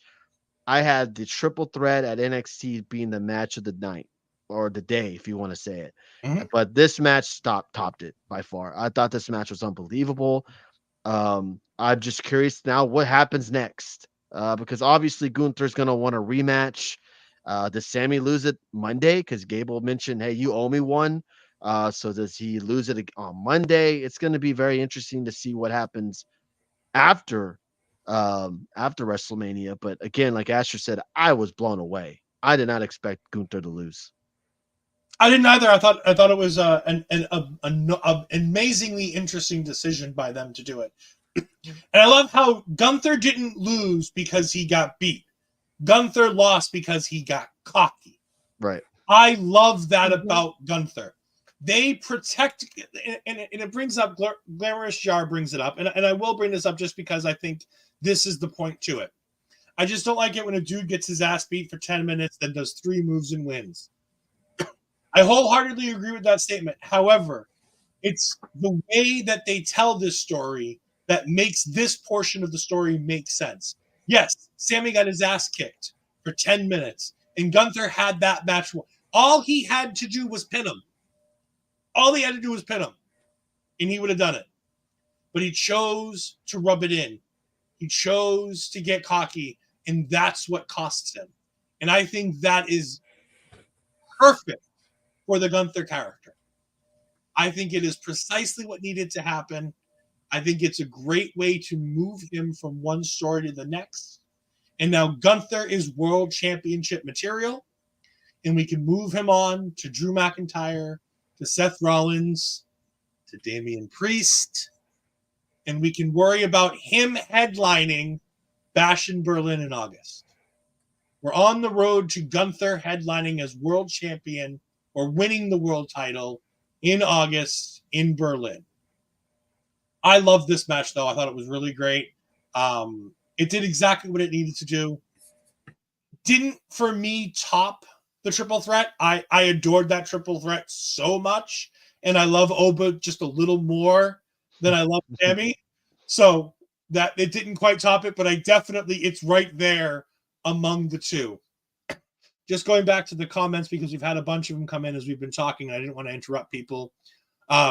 I had the triple threat at NXT being the match of the night, or the day, if you want to say it. Mm-hmm. But this match topped it by far. I thought this match was unbelievable. I'm just curious now what happens next, because obviously Gunther's going to want a rematch. Does Sami lose it Monday? Because Gable mentioned, hey, you owe me one. So does he lose it on Monday? It's going to be very interesting to see what happens after WrestleMania. But again, like Asher said, I was blown away. I did not expect Gunther to lose. I didn't either. I thought it was an amazingly interesting decision by them to do it. And I love how Gunther didn't lose because he got beat. Gunther lost because he got cocky. Right. I love that about Gunther. They protect, and it brings up, Glamorous Jar brings it up, and I will bring this up just because I think this is the point to it. I just don't like it when a dude gets his ass beat for 10 minutes, then does 3 moves and wins. I wholeheartedly agree with that statement. However, it's the way that they tell this story that makes this portion of the story make sense. Yes, Sami got his ass kicked for 10 minutes, and Gunther had that match. All he had to do was pin him. All he had to do was pin him, and he would have done it. But he chose to rub it in. He chose to get cocky, and that's what costs him. And I think that is perfect for the Gunther character. I think it is precisely what needed to happen. I think it's a great way to move him from one story to the next. And now Gunther is world championship material, and we can move him on to Drew McIntyre, to Seth Rollins, to Damian Priest, and we can worry about him headlining Bash in Berlin in August. We're on the road to Gunther headlining as world champion or winning the world title in August in Berlin. I love this match, though. I thought it was really great. It did exactly what it needed to do. Didn't, for me, top the triple threat. I adored that triple threat so much, and I love Oba just a little more than I love Sami. So that it didn't quite top it, but it's right there among the two. Just going back to the comments, because we've had a bunch of them come in as we've been talking. I didn't want to interrupt people.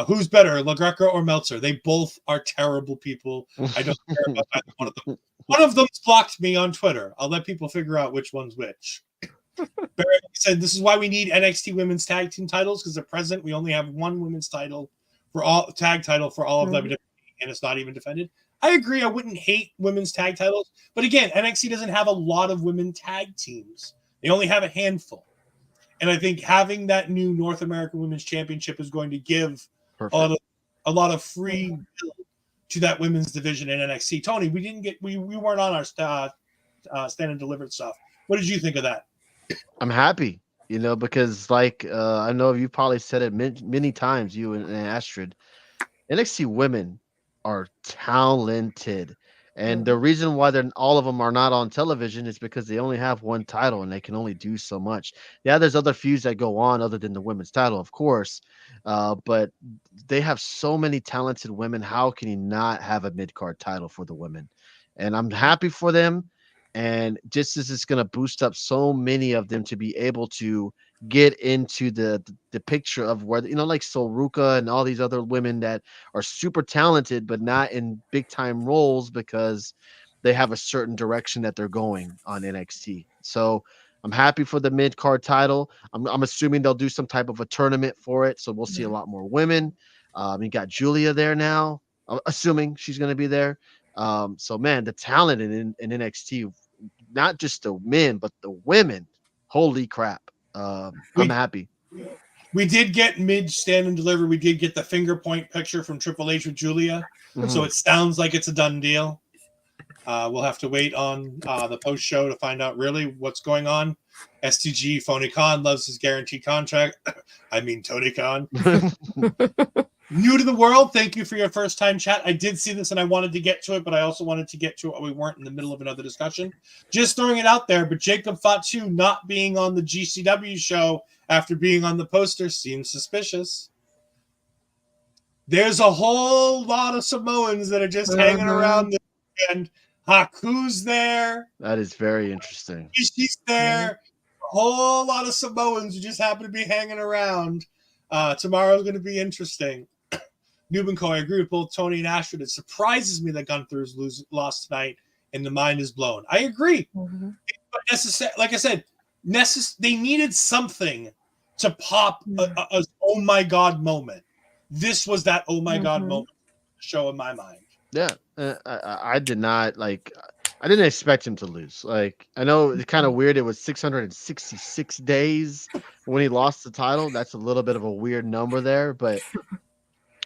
Who's better, LaGreca or Meltzer? They both are terrible people. I don't care about either one of them. One of them's blocked me on Twitter. I'll let people figure out which one's which. Barrett said, this is why we need NXT women's tag team titles, because at present we only have one women's title for all tag title for all of WWE, and it's not even defended. I agree. I wouldn't hate women's tag titles, but again, NXT doesn't have a lot of women tag teams. They only have a handful. And I think having that new North American Women's Championship is going to give a lot of free will to that women's division in NXT. Tony, we weren't on our stand and delivered stuff. What did you think of that? I'm happy, because I know you probably said it many times, you and Astrid. NXT women are talented. And the reason why all of them are not on television is because they only have one title and they can only do so much. Yeah, there's other feuds that go on other than the women's title, of course. But they have so many talented women. How can you not have a mid-card title for the women? And I'm happy for them. And just as it's going to boost up so many of them to be able to get into the picture of where, like Soruka and all these other women that are super talented but not in big time roles because they have a certain direction that they're going on NXT. So I'm happy for the mid card title. I'm assuming they'll do some type of a tournament for it, so we'll see a lot more women. You got Julia there now, assuming she's going to be there. So man, the talent in NXT, not just the men but the women, holy crap. I'm happy. We did get mid stand and deliver. We did get the finger point picture from Triple H with Julia. So it sounds like it's a done deal. We'll have to wait on the post show to find out really what's going on. STG Phony Khan loves his guaranteed contract. I mean Tony Khan. New to the world, thank you for your first time chat. I did see this and I wanted to get to it, but I also wanted to get to it. We weren't in the middle of another discussion. Just throwing it out there, but Jacob Fatu not being on the GCW show after being on the poster seems suspicious. There's a whole lot of Samoans that are just hanging around this weekend. Haku's there. That is very interesting. Ishii's there. A whole lot of Samoans who just happen to be hanging around. Tomorrow's going to be interesting. Nubenko, I agree with both Tony and Astrid. It surprises me that Gunther's lost tonight and the mind is blown. I agree. But like I said, they needed something to pop a oh my God moment. This was that oh my God moment show in my mind. Yeah, I did not I didn't expect him to lose. Like, I know it's kind of weird. It was 666 days when he lost the title. That's a little bit of a weird number there, but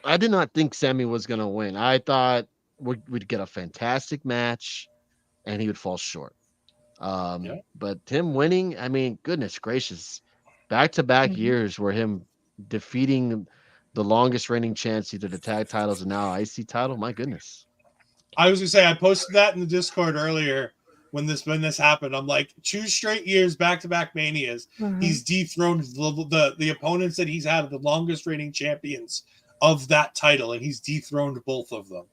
I did not think Sami was going to win. I thought we'd get a fantastic match and he would fall short. But him winning, I mean, goodness gracious, back-to-back years where him defeating the longest reigning champs, either the tag titles and now IC title. My goodness. I was gonna say I posted that in the Discord earlier when this happened. I'm like, 2 straight years back-to-back manias. He's dethroned the opponents that he's had, the longest reigning champions of that title, and he's dethroned both of them.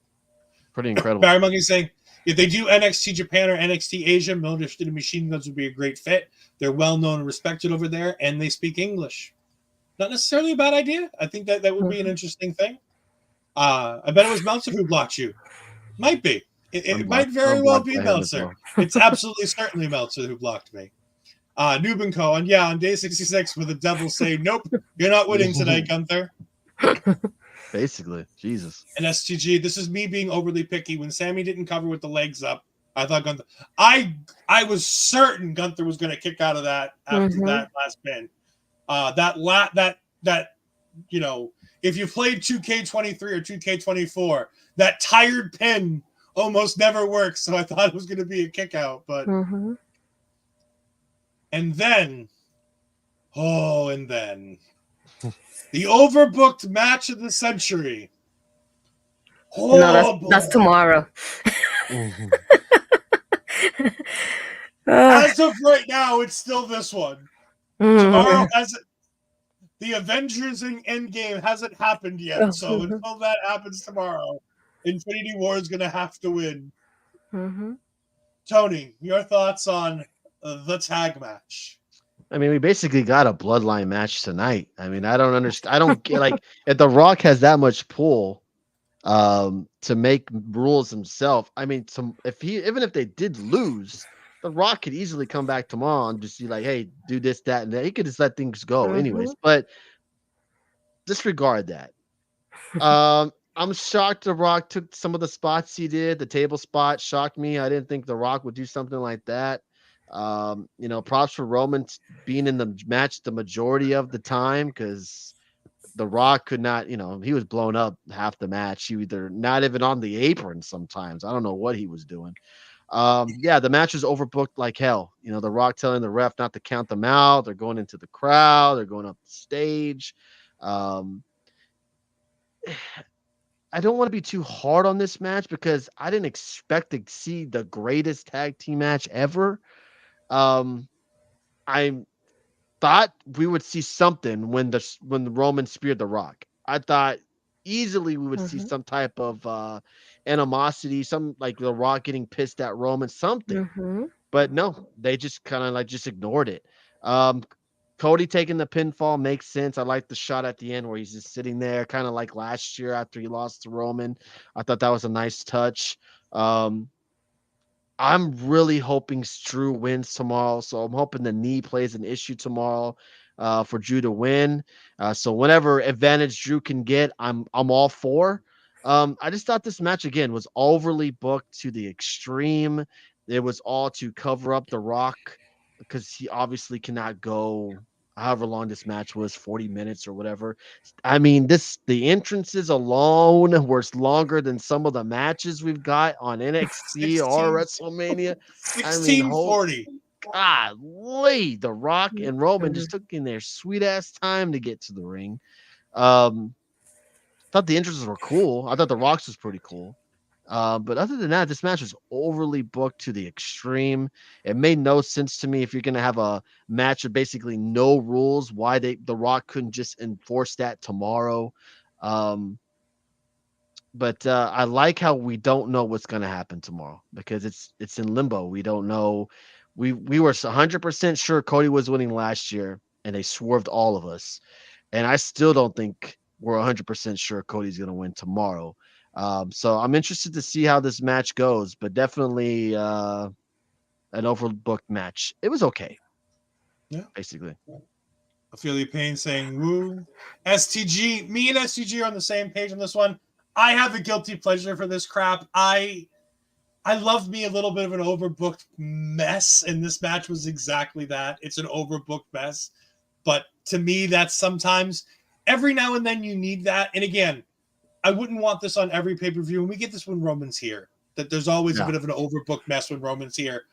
Pretty incredible. Barry Monkey saying if they do NXT Japan or NXT Asia, Miller City Machine Guns would be a great fit. They're well known and respected over there, and they speak English. Not necessarily a bad idea. I think that would be an interesting thing. I bet it was Meltzer who blocked you. Might be. It might very well be Meltzer. It's absolutely certainly Meltzer who blocked me. Nubenko, and on day 66 with the devil say, nope, you're not winning tonight, Gunther. Basically, Jesus. And STG, this is me being overly picky. When Sami didn't cover with the legs up, I thought Gunther. I was certain Gunther was going to kick out of that after that last pin. If you played 2K23 or 2K24, that tired pin almost never works. So I thought it was going to be a kick out, but and then the overbooked match of the century. No, that's tomorrow. As of right now, it's still this one. Tomorrow, the Avengers in Endgame hasn't happened yet. So until that happens tomorrow, Infinity War is going to have to win. Tony, your thoughts on the tag match? I mean, we basically got a bloodline match tonight. I mean, I don't understand. I don't get if The Rock has that much pull to make rules himself. I mean, even if they did lose, The Rock could easily come back tomorrow and just be like, hey, do this, that, and that. He could just let things go anyways. But disregard that. I'm shocked The Rock took some of the spots he did. The table spot shocked me. I didn't think The Rock would do something like that. Props for Roman being in the match the majority of the time, because The Rock could not, he was blown up half the match. He either not even on the apron sometimes. I don't know what he was doing. The match was overbooked like hell. The Rock telling the ref not to count them out. They're going into the crowd. They're going up the stage. I don't want to be too hard on this match because I didn't expect to see the greatest tag team match ever. I thought we would see something when the Roman speared the Rock. I thought easily we would see some type of animosity, some like the Rock getting pissed at Roman, something. But no, they just kind of like just ignored it. Um, Cody taking the pinfall makes sense. I like the shot at the end where he's just sitting there, kind of like last year after he lost to Roman. I thought that was a nice touch. Um, I'm really hoping Drew wins tomorrow. So I'm hoping the knee plays an issue tomorrow for Drew to win. So whenever advantage Drew can get, I'm all for. I just thought this match again was overly booked to the extreme. It was all to cover up The Rock because he obviously cannot go however long this match was, 40 minutes or whatever. I mean, the entrances alone were longer than some of the matches we've got on NXT or WrestleMania. I mean, 16:40. Golly, The Rock and Roman just took in their sweet ass time to get to the ring. Thought the entrances were cool. I thought The Rock's was pretty cool. But other than that, this match was overly booked to the extreme. It made no sense to me if you're going to have a match with basically no rules, why The Rock couldn't just enforce that tomorrow. But I like how we don't know what's going to happen tomorrow because it's in limbo. We don't know. We were 100% sure Cody was winning last year, and they swerved all of us. And I still don't think we're 100% sure Cody's going to win tomorrow. So I'm interested to see how this match goes, but definitely an overbooked match. It was okay. Yeah. Basically. Ophelia Payne saying woo. STG, me and STG are on the same page on this one. I have a guilty pleasure for this crap. I love me a little bit of an overbooked mess, and this match was exactly that. It's an overbooked mess. But to me, that's sometimes every now and then you need that. And again, I wouldn't want this on every pay-per-view. And we get this when Roman's here, that there's always a bit of an overbooked mess when Roman's here.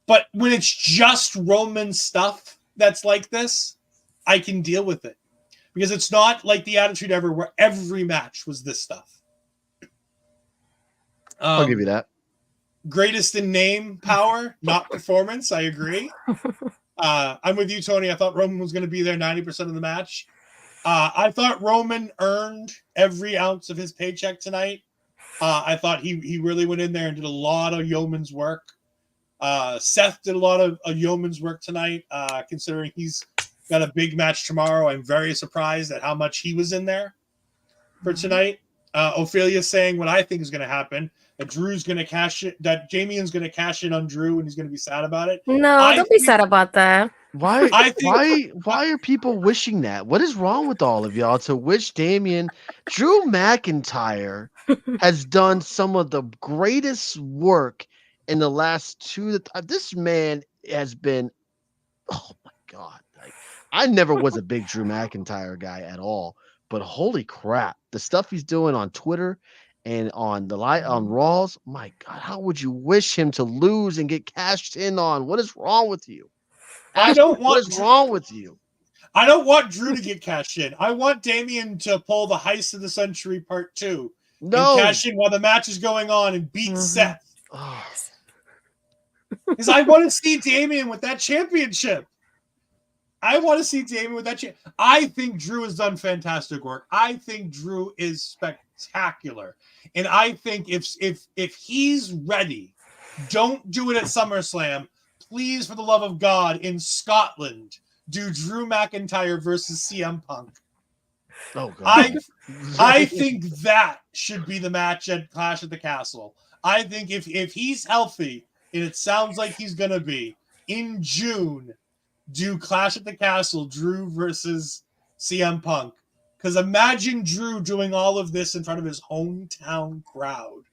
But when it's just Roman stuff that's like this, I can deal with it. Because it's not like the Attitude Era where every match was this stuff. I'll give you that. Greatest in name power, not performance. I agree. I'm with you, Tony. I thought Roman was going to be there 90% of the match. I thought Roman earned every ounce of his paycheck tonight. I thought he really went in there and did a lot of yeoman's work. Seth did a lot of yeoman's work tonight, considering he's got a big match tomorrow. I'm very surprised at how much he was in there for tonight. Ophelia's saying what I think is going to happen, that Drew's going to cash it, that Damian's going to cash in on Drew and he's going to be sad about it. No, don't be sad about that. Why are people wishing that? What is wrong with all of y'all to wish Damian? Drew McIntyre has done some of the greatest work in the last this man has been, oh my God. Like, I never was a big Drew McIntyre guy at all, but holy crap, the stuff he's doing on Twitter and on Raws, my God, how would you wish him to lose and get cashed in on? What is wrong with you? What is wrong with you? I don't want Drew to get cashed in. I want Damian to pull the Heist of the Century Part 2. No. And cash in while the match is going on and beat Seth. Because I want to see Damian with that championship. I think Drew has done fantastic work. I think Drew is spectacular. And I think if he's ready, don't do it at SummerSlam. Please, for the love of God, in Scotland, do Drew McIntyre versus CM Punk. Oh God! I think that should be the match at Clash at the Castle. I think if he's healthy, and it sounds like he's gonna be, in June, do Clash at the Castle, Drew versus CM Punk. Because imagine Drew doing all of this in front of his hometown crowd.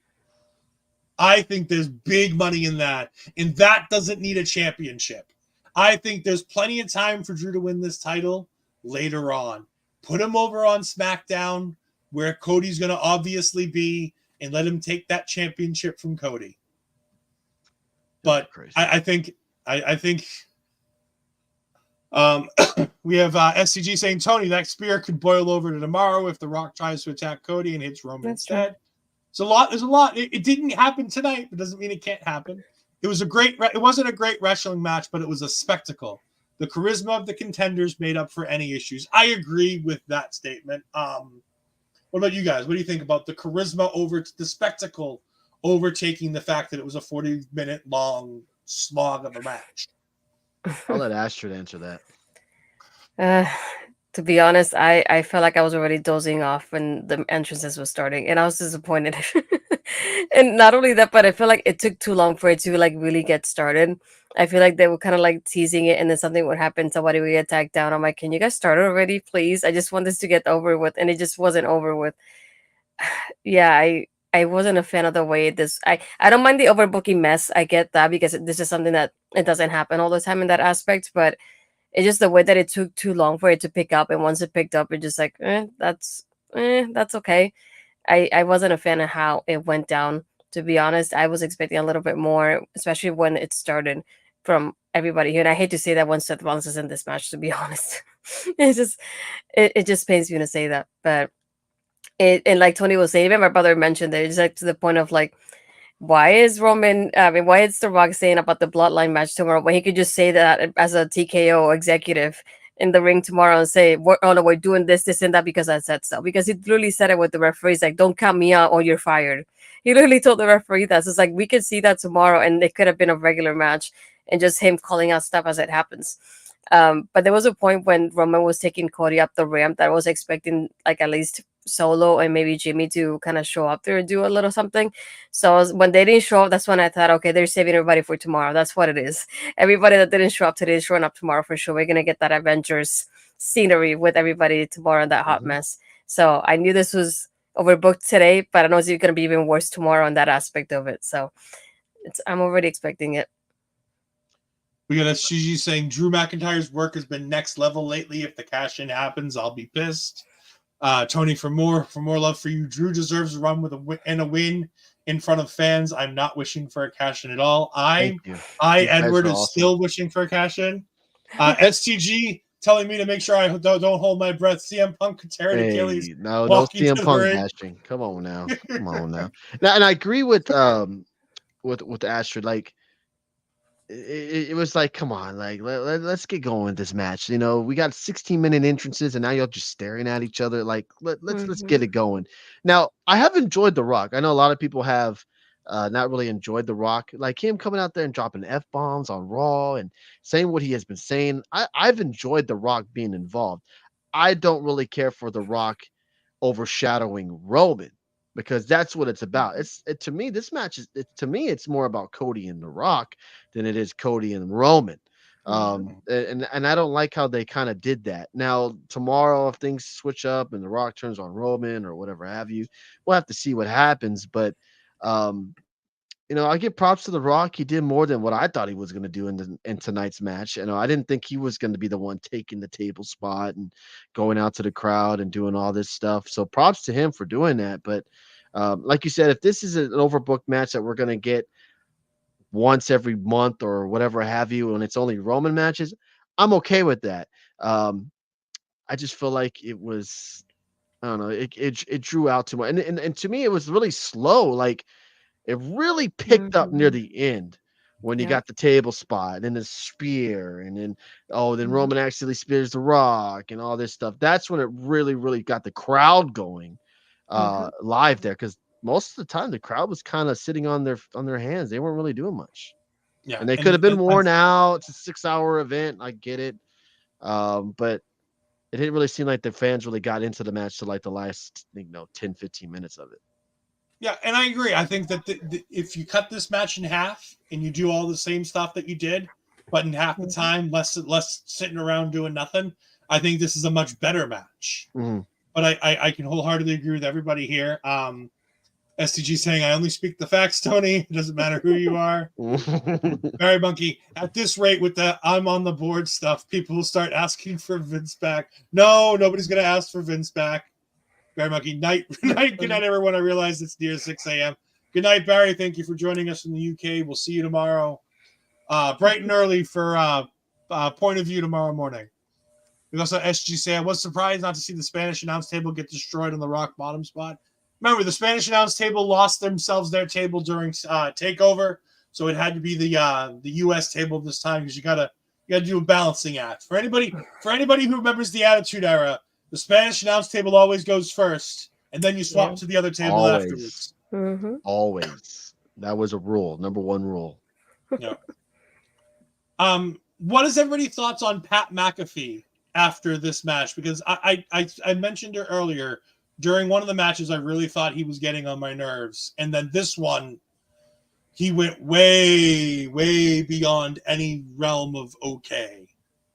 I think there's big money in that, and that doesn't need a championship. I think there's plenty of time for Drew to win this title later on. Put him over on SmackDown, where Cody's going to obviously be, and let him take that championship from Cody. But I think We have SCG saying, Tony, that spear could boil over to tomorrow if The Rock tries to attack Cody and hits Roman instead. True. There's a lot. It didn't happen tonight, but doesn't mean it can't happen. It wasn't a great wrestling match, but it was a spectacle. The charisma of the contenders made up for any issues. I agree with that statement. What about you guys? What do you think about the charisma over the spectacle overtaking the fact that it was a 40-minute long slog of a match? I'll let Astrid answer that. To be honest, I felt like I was already dozing off when the entrances were starting, and I was disappointed. And not only that, but I feel like it took too long for it to like really get started. I feel like they were kind of like teasing it, and then something would happen, somebody would get tagged down. I'm like, can you guys start already, please? I just want this to get over with, and it just wasn't over with. Yeah, I wasn't a fan of the way this. I don't mind the overbooking mess. I get that because this is something that it doesn't happen all the time in that aspect, but it's just the way that it took too long for it to pick up, and once it picked up, it just like that's okay. I wasn't a fan of how it went down. To be honest, I was expecting a little bit more, especially when it started from everybody here. And I hate to say that when Seth Rollins is in this match. To be honest, it just pains me to say that, but and like Tony was saying, even my brother mentioned that it's like to the point of like, why is The Rock saying about the bloodline match tomorrow when he could just say that as a TKO executive in the ring tomorrow and say, oh no, we're doing this and that because I said so. Because he literally said it with the referees, like, don't count me out or you're fired. He literally told the referee that. So it's like, we could see that tomorrow and it could have been a regular match and just him calling out stuff as it happens. But there was a point when Roman was taking Cody up the ramp that I was expecting like at least Solo and maybe Jimmy to kind of show up there and do a little something. So when they didn't show up, that's when I thought, okay, they're saving everybody for tomorrow. That's what it is. Everybody that didn't show up today is showing up tomorrow for sure. We're gonna get that Avengers scenery with everybody tomorrow in that hot mess. So I knew this was overbooked today, but I know it's gonna be even worse tomorrow in that aspect of it. So I'm already expecting it. We got SGG saying Drew McIntyre's work has been next level lately. If the cash in happens, I'll be pissed. Tony, for more love for you. Drew deserves a run with a win in front of fans. I'm not wishing for a cash in at all. Edward, is still wishing for a cash in. STG telling me to make sure I don't hold my breath. CM Punk could tear an Achilles. No CM Punk bashing. Come on now. And I agree with Astrid. Like, it was like, come on, like let's get going with this match. You know, we got 16-minute entrances, and now y'all just staring at each other. Like, let's get it going. Now, I have enjoyed The Rock. I know a lot of people have not really enjoyed The Rock, like him coming out there and dropping F-bombs on Raw and saying what he has been saying. I've enjoyed The Rock being involved. I don't really care for The Rock overshadowing Roman, because that's what it's about. To me, this match is it's more about Cody and The Rock than it is Cody and Roman. And I don't like how they kind of did that. Now, tomorrow, if things switch up and The Rock turns on Roman or whatever have you, we'll have to see what happens. But I give props to The Rock. He did more than what I thought he was going to do in tonight's match. I didn't think he was going to be the one taking the table spot and going out to the crowd and doing all this stuff. So props to him for doing that. But like you said, if this is an overbooked match that we're going to get once every month or whatever have you, and it's only Roman matches, I'm okay with that. I just feel like it was, I don't know, it drew out too much. And to me, it was really slow. Like, it really picked up near the end when you got the table spot and the spear, and then Roman actually spears The Rock and all this stuff. That's when it really, really got the crowd going live there, because most of the time the crowd was kind of sitting on their hands. They weren't really doing much. Yeah, and they could have been worn out. It's a 6-hour event. I get it, but it didn't really seem like the fans really got into the match to like the last 10-15 minutes of it. Yeah, and I agree. I think that if you cut this match in half and you do all the same stuff that you did, but in half the time, less sitting around doing nothing, I think this is a much better match. But I can wholeheartedly agree with everybody here. STG saying, I only speak the facts, Tony. It doesn't matter who you are. Barry Monkey, at this rate with the I'm on the board stuff, people will start asking for Vince back. No, nobody's going to ask for Vince back. Barry Monkey, good night, everyone. I realize it's near 6 a.m. Good night, Barry. Thank you for joining us in the UK. We'll see you tomorrow. Bright and early for point of view tomorrow morning. We also SG say, I was surprised not to see the Spanish announce table get destroyed on the rock bottom spot. Remember, the Spanish announce table lost themselves their table during TakeOver, so it had to be the U.S. table this time because you gotta do a balancing act. For anybody who remembers the Attitude Era, the Spanish announce table always goes first, and then you swap to the other table afterwards. Mm-hmm. Always. That was a rule. Number one rule. Yeah. What is everybody's thoughts on Pat McAfee after this match? Because I mentioned it earlier. During one of the matches, I really thought he was getting on my nerves. And then this one, he went way, way beyond any realm of okay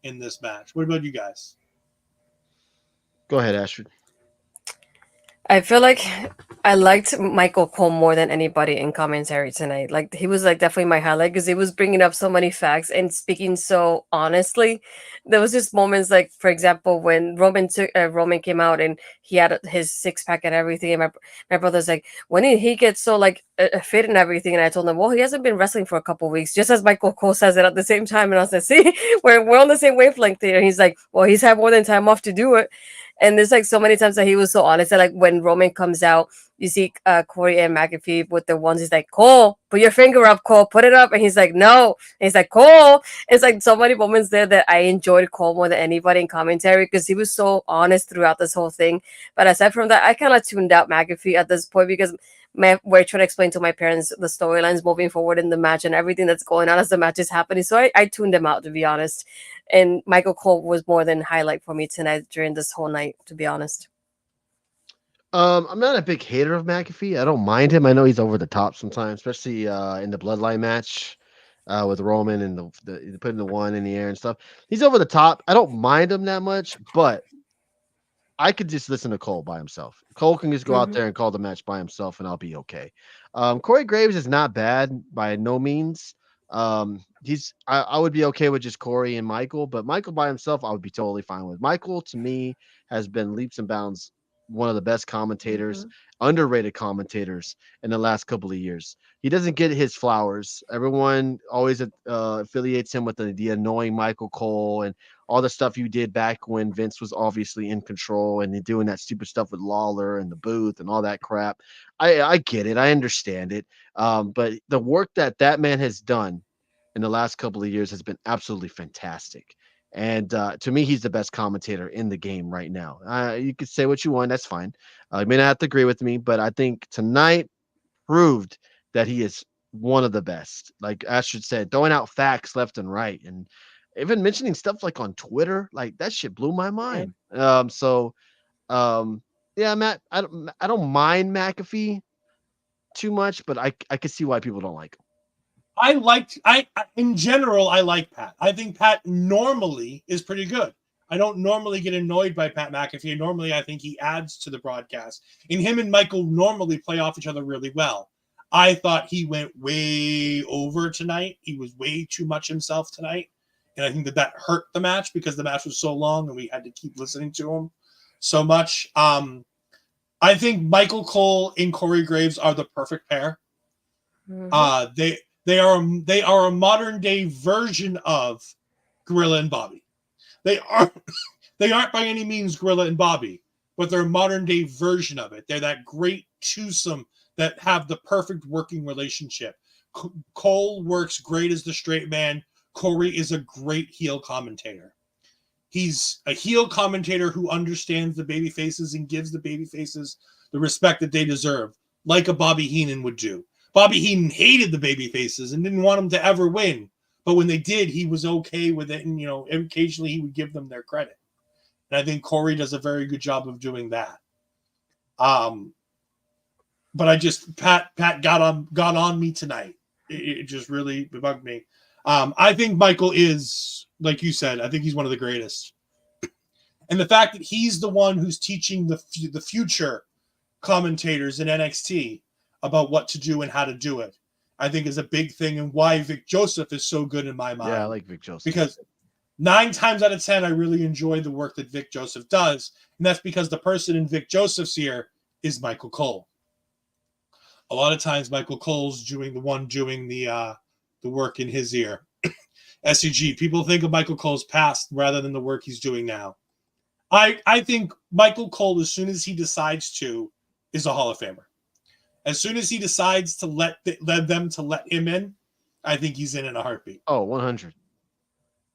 in this match. What about you guys? Go ahead, Astrid. I feel like I liked Michael Cole more than anybody in commentary tonight. Like, he was like definitely my highlight because he was bringing up so many facts and speaking so honestly. There was just moments like, for example, when Roman came out and he had his 6-pack and everything, and my brother's like, when did he get so like fit and everything? And I told him, well, he hasn't been wrestling for a couple of weeks, just as Michael Cole says it at the same time. And I was like, see, we're on the same wavelength here. And he's like, well, he's had more than time off to do it. And there's like so many times that he was so honest that like when Roman comes out, you see Corey and McAfee with the ones. He's like, Cole, put your finger up, Cole, put it up. And he's like, no. And he's like, Cole. It's like so many moments there that I enjoyed Cole more than anybody in commentary because he was so honest throughout this whole thing. But aside from that, I kind of tuned out McAfee at this point because we're trying to explain to my parents the storylines moving forward in the match and everything that's going on as the match is happening. So I tuned them out, to be honest. And Michael Cole was more than highlight for me tonight during this whole night, to be honest. I'm not a big hater of McAfee. I don't mind him. I know he's over the top sometimes, especially in the Bloodline match with Roman and the putting the one in the air and stuff. He's over the top. I don't mind him that much, but I could just listen to Cole by himself. Cole can just go out there and call the match by himself, and I'll be okay. Corey Graves is not bad by no means. I would be okay with just Corey and Michael, but Michael by himself, I would be totally fine with. Michael, to me, has been leaps and bounds one of the best commentators, underrated commentators in the last couple of years. He doesn't get his flowers. Everyone always affiliates him with the annoying Michael Cole and all the stuff you did back when Vince was obviously in control and doing that stupid stuff with Lawler and the booth and all that crap. I get it. I understand it. But the work that man has done in the last couple of years has been absolutely fantastic. And to me, he's the best commentator in the game right now. You could say what you want. That's fine. You may not have to agree with me, but I think tonight proved that he is one of the best. Like Astrid said, throwing out facts left and right. And even mentioning stuff like on Twitter, like that shit blew my mind. Yeah, Matt, I don't mind McAfee too much, but I can see why people don't like him. In general, I like Pat. I think Pat normally is pretty good. I don't normally get annoyed by Pat McAfee. Normally, I think he adds to the broadcast. And him and Michael normally play off each other really well. I thought he went way over tonight. He was way too much himself tonight. And I think that hurt the match because the match was so long and we had to keep listening to him so much. I think Michael Cole and Corey Graves are the perfect pair. They are a modern day version of Gorilla and Bobby. They aren't by any means Gorilla and Bobby, but they're a modern day version of it. They're that great twosome that have the perfect working relationship. Cole works great as the straight man. Corey is a great heel commentator. He's a heel commentator who understands the baby faces and gives the baby faces the respect that they deserve, like a Bobby Heenan would do. Bobby Heenan hated the baby faces and didn't want them to ever win. But when they did, he was okay with it. And, occasionally he would give them their credit. And I think Corey does a very good job of doing that. But Pat got on me tonight. It just really bugged me. I think Michael is, like you said, I think he's one of the greatest. And the fact that he's the one who's teaching the future commentators in NXT about what to do and how to do it, I think is a big thing, and why Vic Joseph is so good in my mind. Yeah, I like Vic Joseph. Because 9 times out of 10, I really enjoy the work that Vic Joseph does, and that's because the person in Vic Joseph's ear is Michael Cole. A lot of times, Michael Cole's doing the work in his ear. SCG. People think of Michael Cole's past rather than the work he's doing now. I think Michael Cole, as soon as he decides to, is a Hall of Famer. As soon as he decides to let them to let him in, I think he's in a heartbeat. Oh, 100.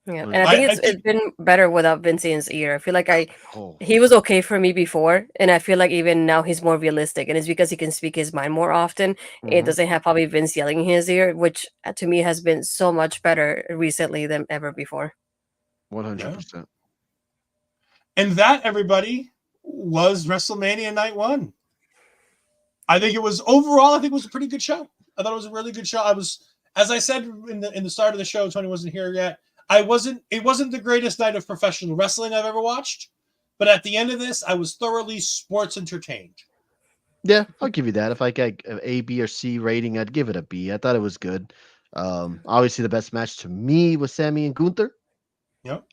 Yeah, and I think it's been better without Vince in his ear. I feel like Oh. he was okay for me before, and I feel like even now he's more realistic, and it's because he can speak his mind more often. It doesn't have probably Vince yelling in his ear, which to me has been so much better recently than ever before. 100%. And that, everybody, was WrestleMania Night 1. I think it was overall. I think it was a pretty good show. I thought it was a really good show. I was, as I said in the start of the show, Tony wasn't here yet. It wasn't the greatest night of professional wrestling I've ever watched, but at the end of this, I was thoroughly sports entertained. Yeah, I'll give you that. If I get an A, B, or C rating, I'd give it a B. I thought it was good. Obviously, the best match to me was Sami and Gunther. Yep.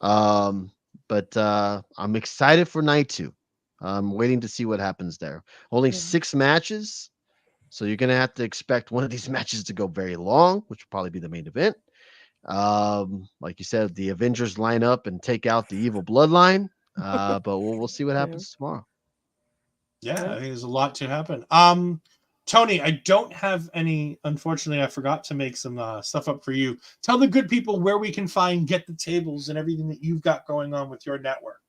But I'm excited for night 2. I'm waiting to see what happens there. Only 6 matches, so you're gonna have to expect one of these matches to go very long, which will probably be the main event. Like you said, the Avengers line up and take out the evil bloodline. But we'll see what happens tomorrow. Yeah, I think there's a lot to happen. Tony, I don't have any. Unfortunately, I forgot to make some stuff up for you. Tell the good people where we can find Get the Tables and everything that you've got going on with your network.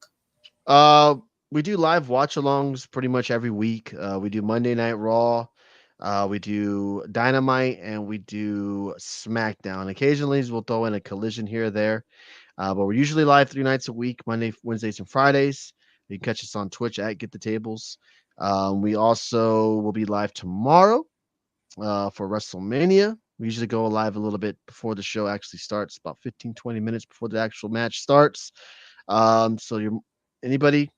We do live watch-alongs pretty much every week. We do Monday Night Raw. We do Dynamite, and we do SmackDown. Occasionally, we'll throw in a Collision here or there. But we're usually live 3 nights a week, Monday, Wednesdays, and Fridays. You can catch us on Twitch at Get the Tables. We also will be live tomorrow for WrestleMania. We usually go live a little bit before the show actually starts, about 15-20 minutes before the actual match starts. So anybody,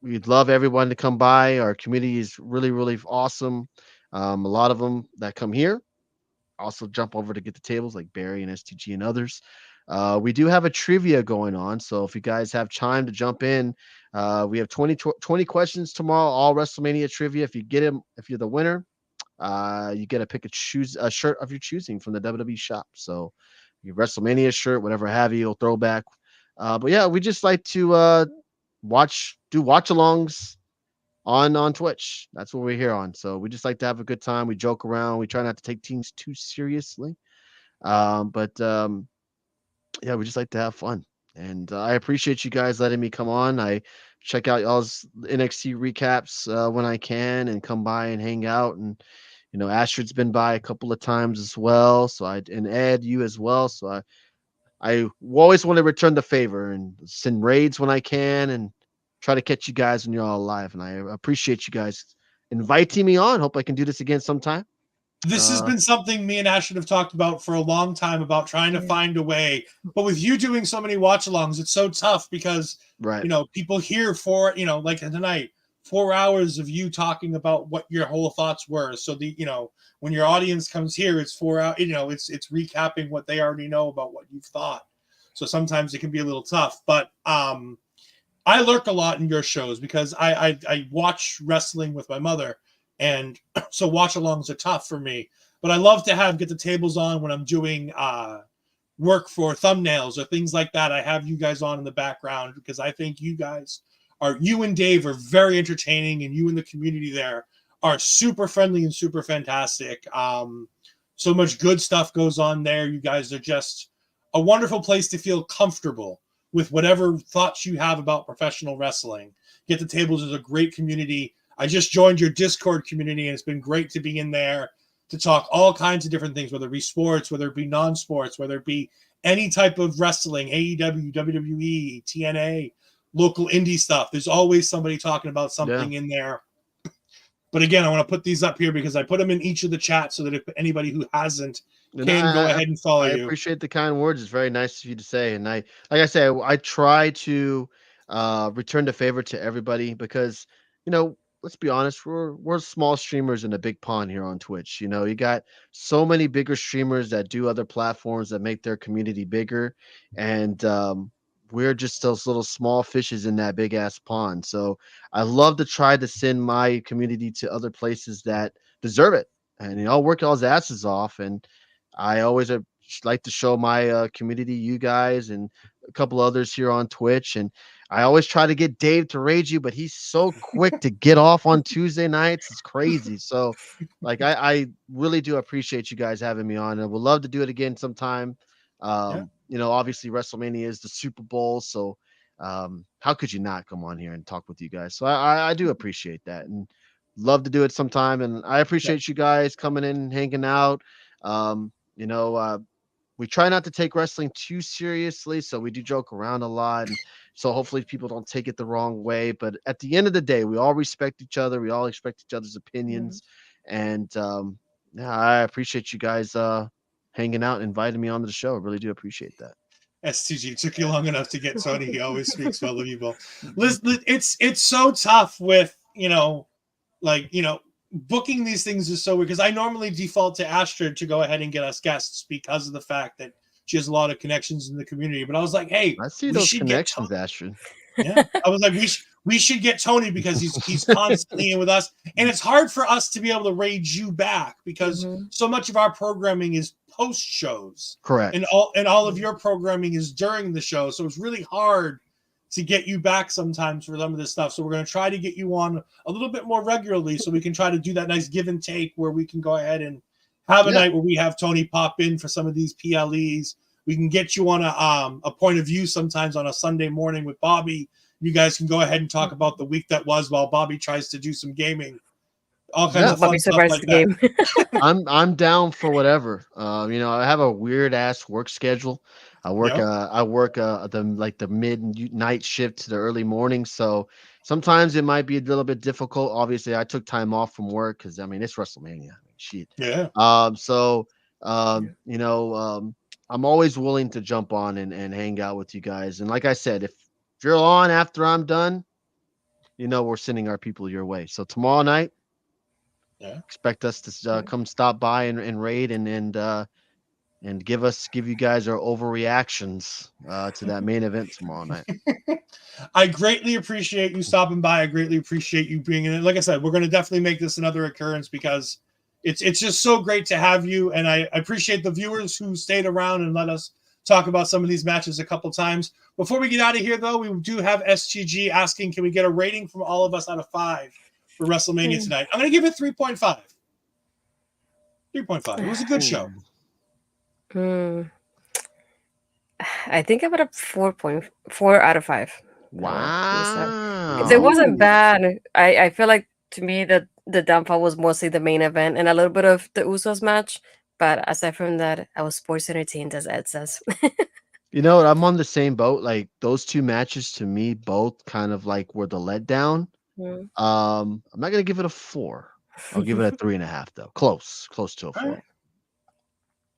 we'd love everyone to come by. Our community is really, really awesome. A lot of them that come here also jump over to Get the Tables, like Barry and STG and others. We do have a trivia going on, so if you guys have time to jump in, we have 20 questions tomorrow, all WrestleMania trivia. If you get them, if you're the winner, you get to pick a shirt of your choosing from the WWE shop. So your WrestleMania shirt, whatever have you, throwback. But yeah, we just like to do watch-alongs on Twitch. That's what we're here on. So we just like to have a good time. We joke around. We try not to take things too seriously. Yeah, we just like to have fun. And I appreciate you guys letting me come on. I check out y'all's NXT recaps when I can and come by and hang out. And, Astrid's been by a couple of times as well. And Ed, you as well. So I always want to return the favor and send raids when I can and try to catch you guys when you're all alive. And I appreciate you guys inviting me on. Hope I can do this again sometime. This has been something me and Ashton have talked about for a long time, about trying to find a way. But with you doing so many watch-alongs, it's so tough because, people hear like tonight, 4 hours of you talking about what your whole thoughts were. So when your audience comes here, it's 4 hours, it's recapping what they already know about what you've thought. So sometimes it can be a little tough. But I lurk a lot in your shows because I watch wrestling with my mother. And so watch-alongs are tough for me. But I love to Get the Tables on when I'm doing work for thumbnails or things like that. I have you guys on in the background because I think you and Dave are very entertaining, and you and the community there are super friendly and super fantastic. So much good stuff goes on there. You guys are just a wonderful place to feel comfortable with whatever thoughts you have about professional wrestling. Get the Tables is a great community. I just joined your Discord community, and it's been great to be in there to talk all kinds of different things, whether it be sports, whether it be non-sports, whether it be any type of wrestling, AEW, WWE, TNA, local indie stuff. There's always somebody talking about something in there. But again, I want to put these up here because I put them in each of the chats so that if anybody who hasn't can go ahead and follow you. I appreciate the kind words. It's very nice of you to say. And like I say, I try to return the favor to everybody because, let's be honest, we're small streamers in a big pond here on Twitch. You got so many bigger streamers that do other platforms that make their community bigger. And we're just those little small fishes in that big ass pond. So I love to try to send my community to other places that deserve it. And I'll work y'all's asses off. And I always like to show my community, you guys, and a couple others here on Twitch. And I always try to get Dave to raid you, but he's so quick to get off on Tuesday nights. It's crazy. So, like, I really do appreciate you guys having me on, and would love to do it again sometime. You know, obviously WrestleMania is the Super Bowl, so how could you not come on here and talk with you guys? So I do appreciate that, and love to do it sometime. And I appreciate you guys coming in and hanging out. You know, we try not to take wrestling too seriously, so we do joke around a lot, and so hopefully people don't take it the wrong way. But at the end of the day, we all respect each other. We all respect each other's opinions, and yeah, I appreciate you guys hanging out and inviting me onto the show. I really do appreciate that. STG, took you long enough to get Tony. He always speaks well of you both. Listen, it's so tough with, you know, like, you know, booking these things is so weird, because I normally default to Astrid to go ahead and get us guests because of the fact that she has a lot of connections in the community. But I was like, hey, I see those connections, Astrid. Yeah, I was like, we should get Tony because he's constantly in with us, and it's hard for us to be able to raid you back because so much of our programming is post shows, correct, and all of your programming is during the show, so it's really hard to get you back sometimes for some of this stuff. So we're going to try to get you on a little bit more regularly, so we can try to do that nice give and take where we can go ahead and have a night where we have Tony pop in for some of these PLEs. We can get you on a point of view sometimes on a Sunday morning with Bobby. You guys can go ahead and talk about the week that was while Bobby tries to do some gaming. All kinds of fun stuff like that. I'm down for whatever. You know, I have a weird ass work schedule. I work the midnight shift to the early morning, so sometimes it might be a little bit difficult. Obviously, I took time off from work because I mean it's WrestleMania. Shit. Yeah. You know, I'm always willing to jump on and hang out with you guys. And like I said, if you're on after I'm done, you know we're sending our people your way. So tomorrow night, expect us to come stop by and raid and give you guys our overreactions to that main event tomorrow night. I greatly appreciate you stopping by. I greatly appreciate you being in it. Like I said, we're going to definitely make this another occurrence because it's just so great to have you. And I appreciate the viewers who stayed around and let us talk about some of these matches a couple times. Before we get out of here, though, we do have STG asking, can we get a rating from all of us out of 5 for WrestleMania tonight? I'm going to give it 3.5. 3.5. It was a good show. I think I'm at a 4.4 out of 5. Wow. It wasn't bad. I feel like, to me, that the downfall was mostly the main event and a little bit of the Usos match. But aside from that, I was sports entertained, as Ed says. You know, I'm on the same boat. Like those two matches to me, both kind of like were the letdown. I'm not gonna give it a 4. I'll give it a 3.5 though. Close to a 4. Right.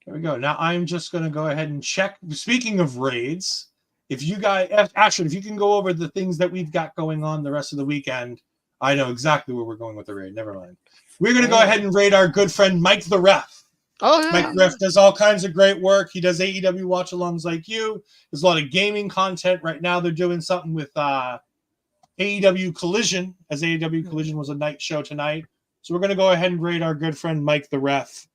There we go. Now I'm just gonna go ahead and check. Speaking of raids, if you guys actually, if you can go over the things that we've got going on the rest of the weekend, I know exactly where we're going with the raid. Never mind. We're gonna go ahead and raid our good friend Mike the Ref. Oh, yeah. Mike the Ref does all kinds of great work. He does AEW watch-alongs like you. There's a lot of gaming content. Right now they're doing something with AEW Collision, as AEW Collision was a night show tonight. So we're going to go ahead and raid our good friend Mike the Ref.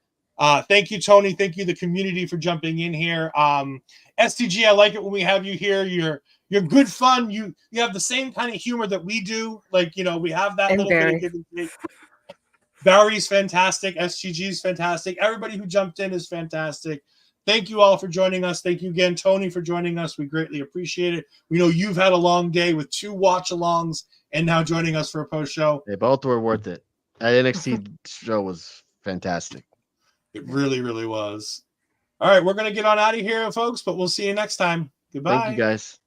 Thank you, Tony. Thank you, the community, for jumping in here. STG, I like it when we have you here. You're good fun. You have the same kind of humor that we do. Like, you know, we have that little bit of give and take. Barry's fantastic. STG's fantastic. Everybody who jumped in is fantastic. Thank you all for joining us. Thank you again, Tony, for joining us. We greatly appreciate it. We know you've had a long day with 2 watch-alongs and now joining us for a post-show. They both were worth it. That NXT show was fantastic. It really, really was. All right, we're going to get on out of here, folks, but we'll see you next time. Goodbye. Thank you, guys.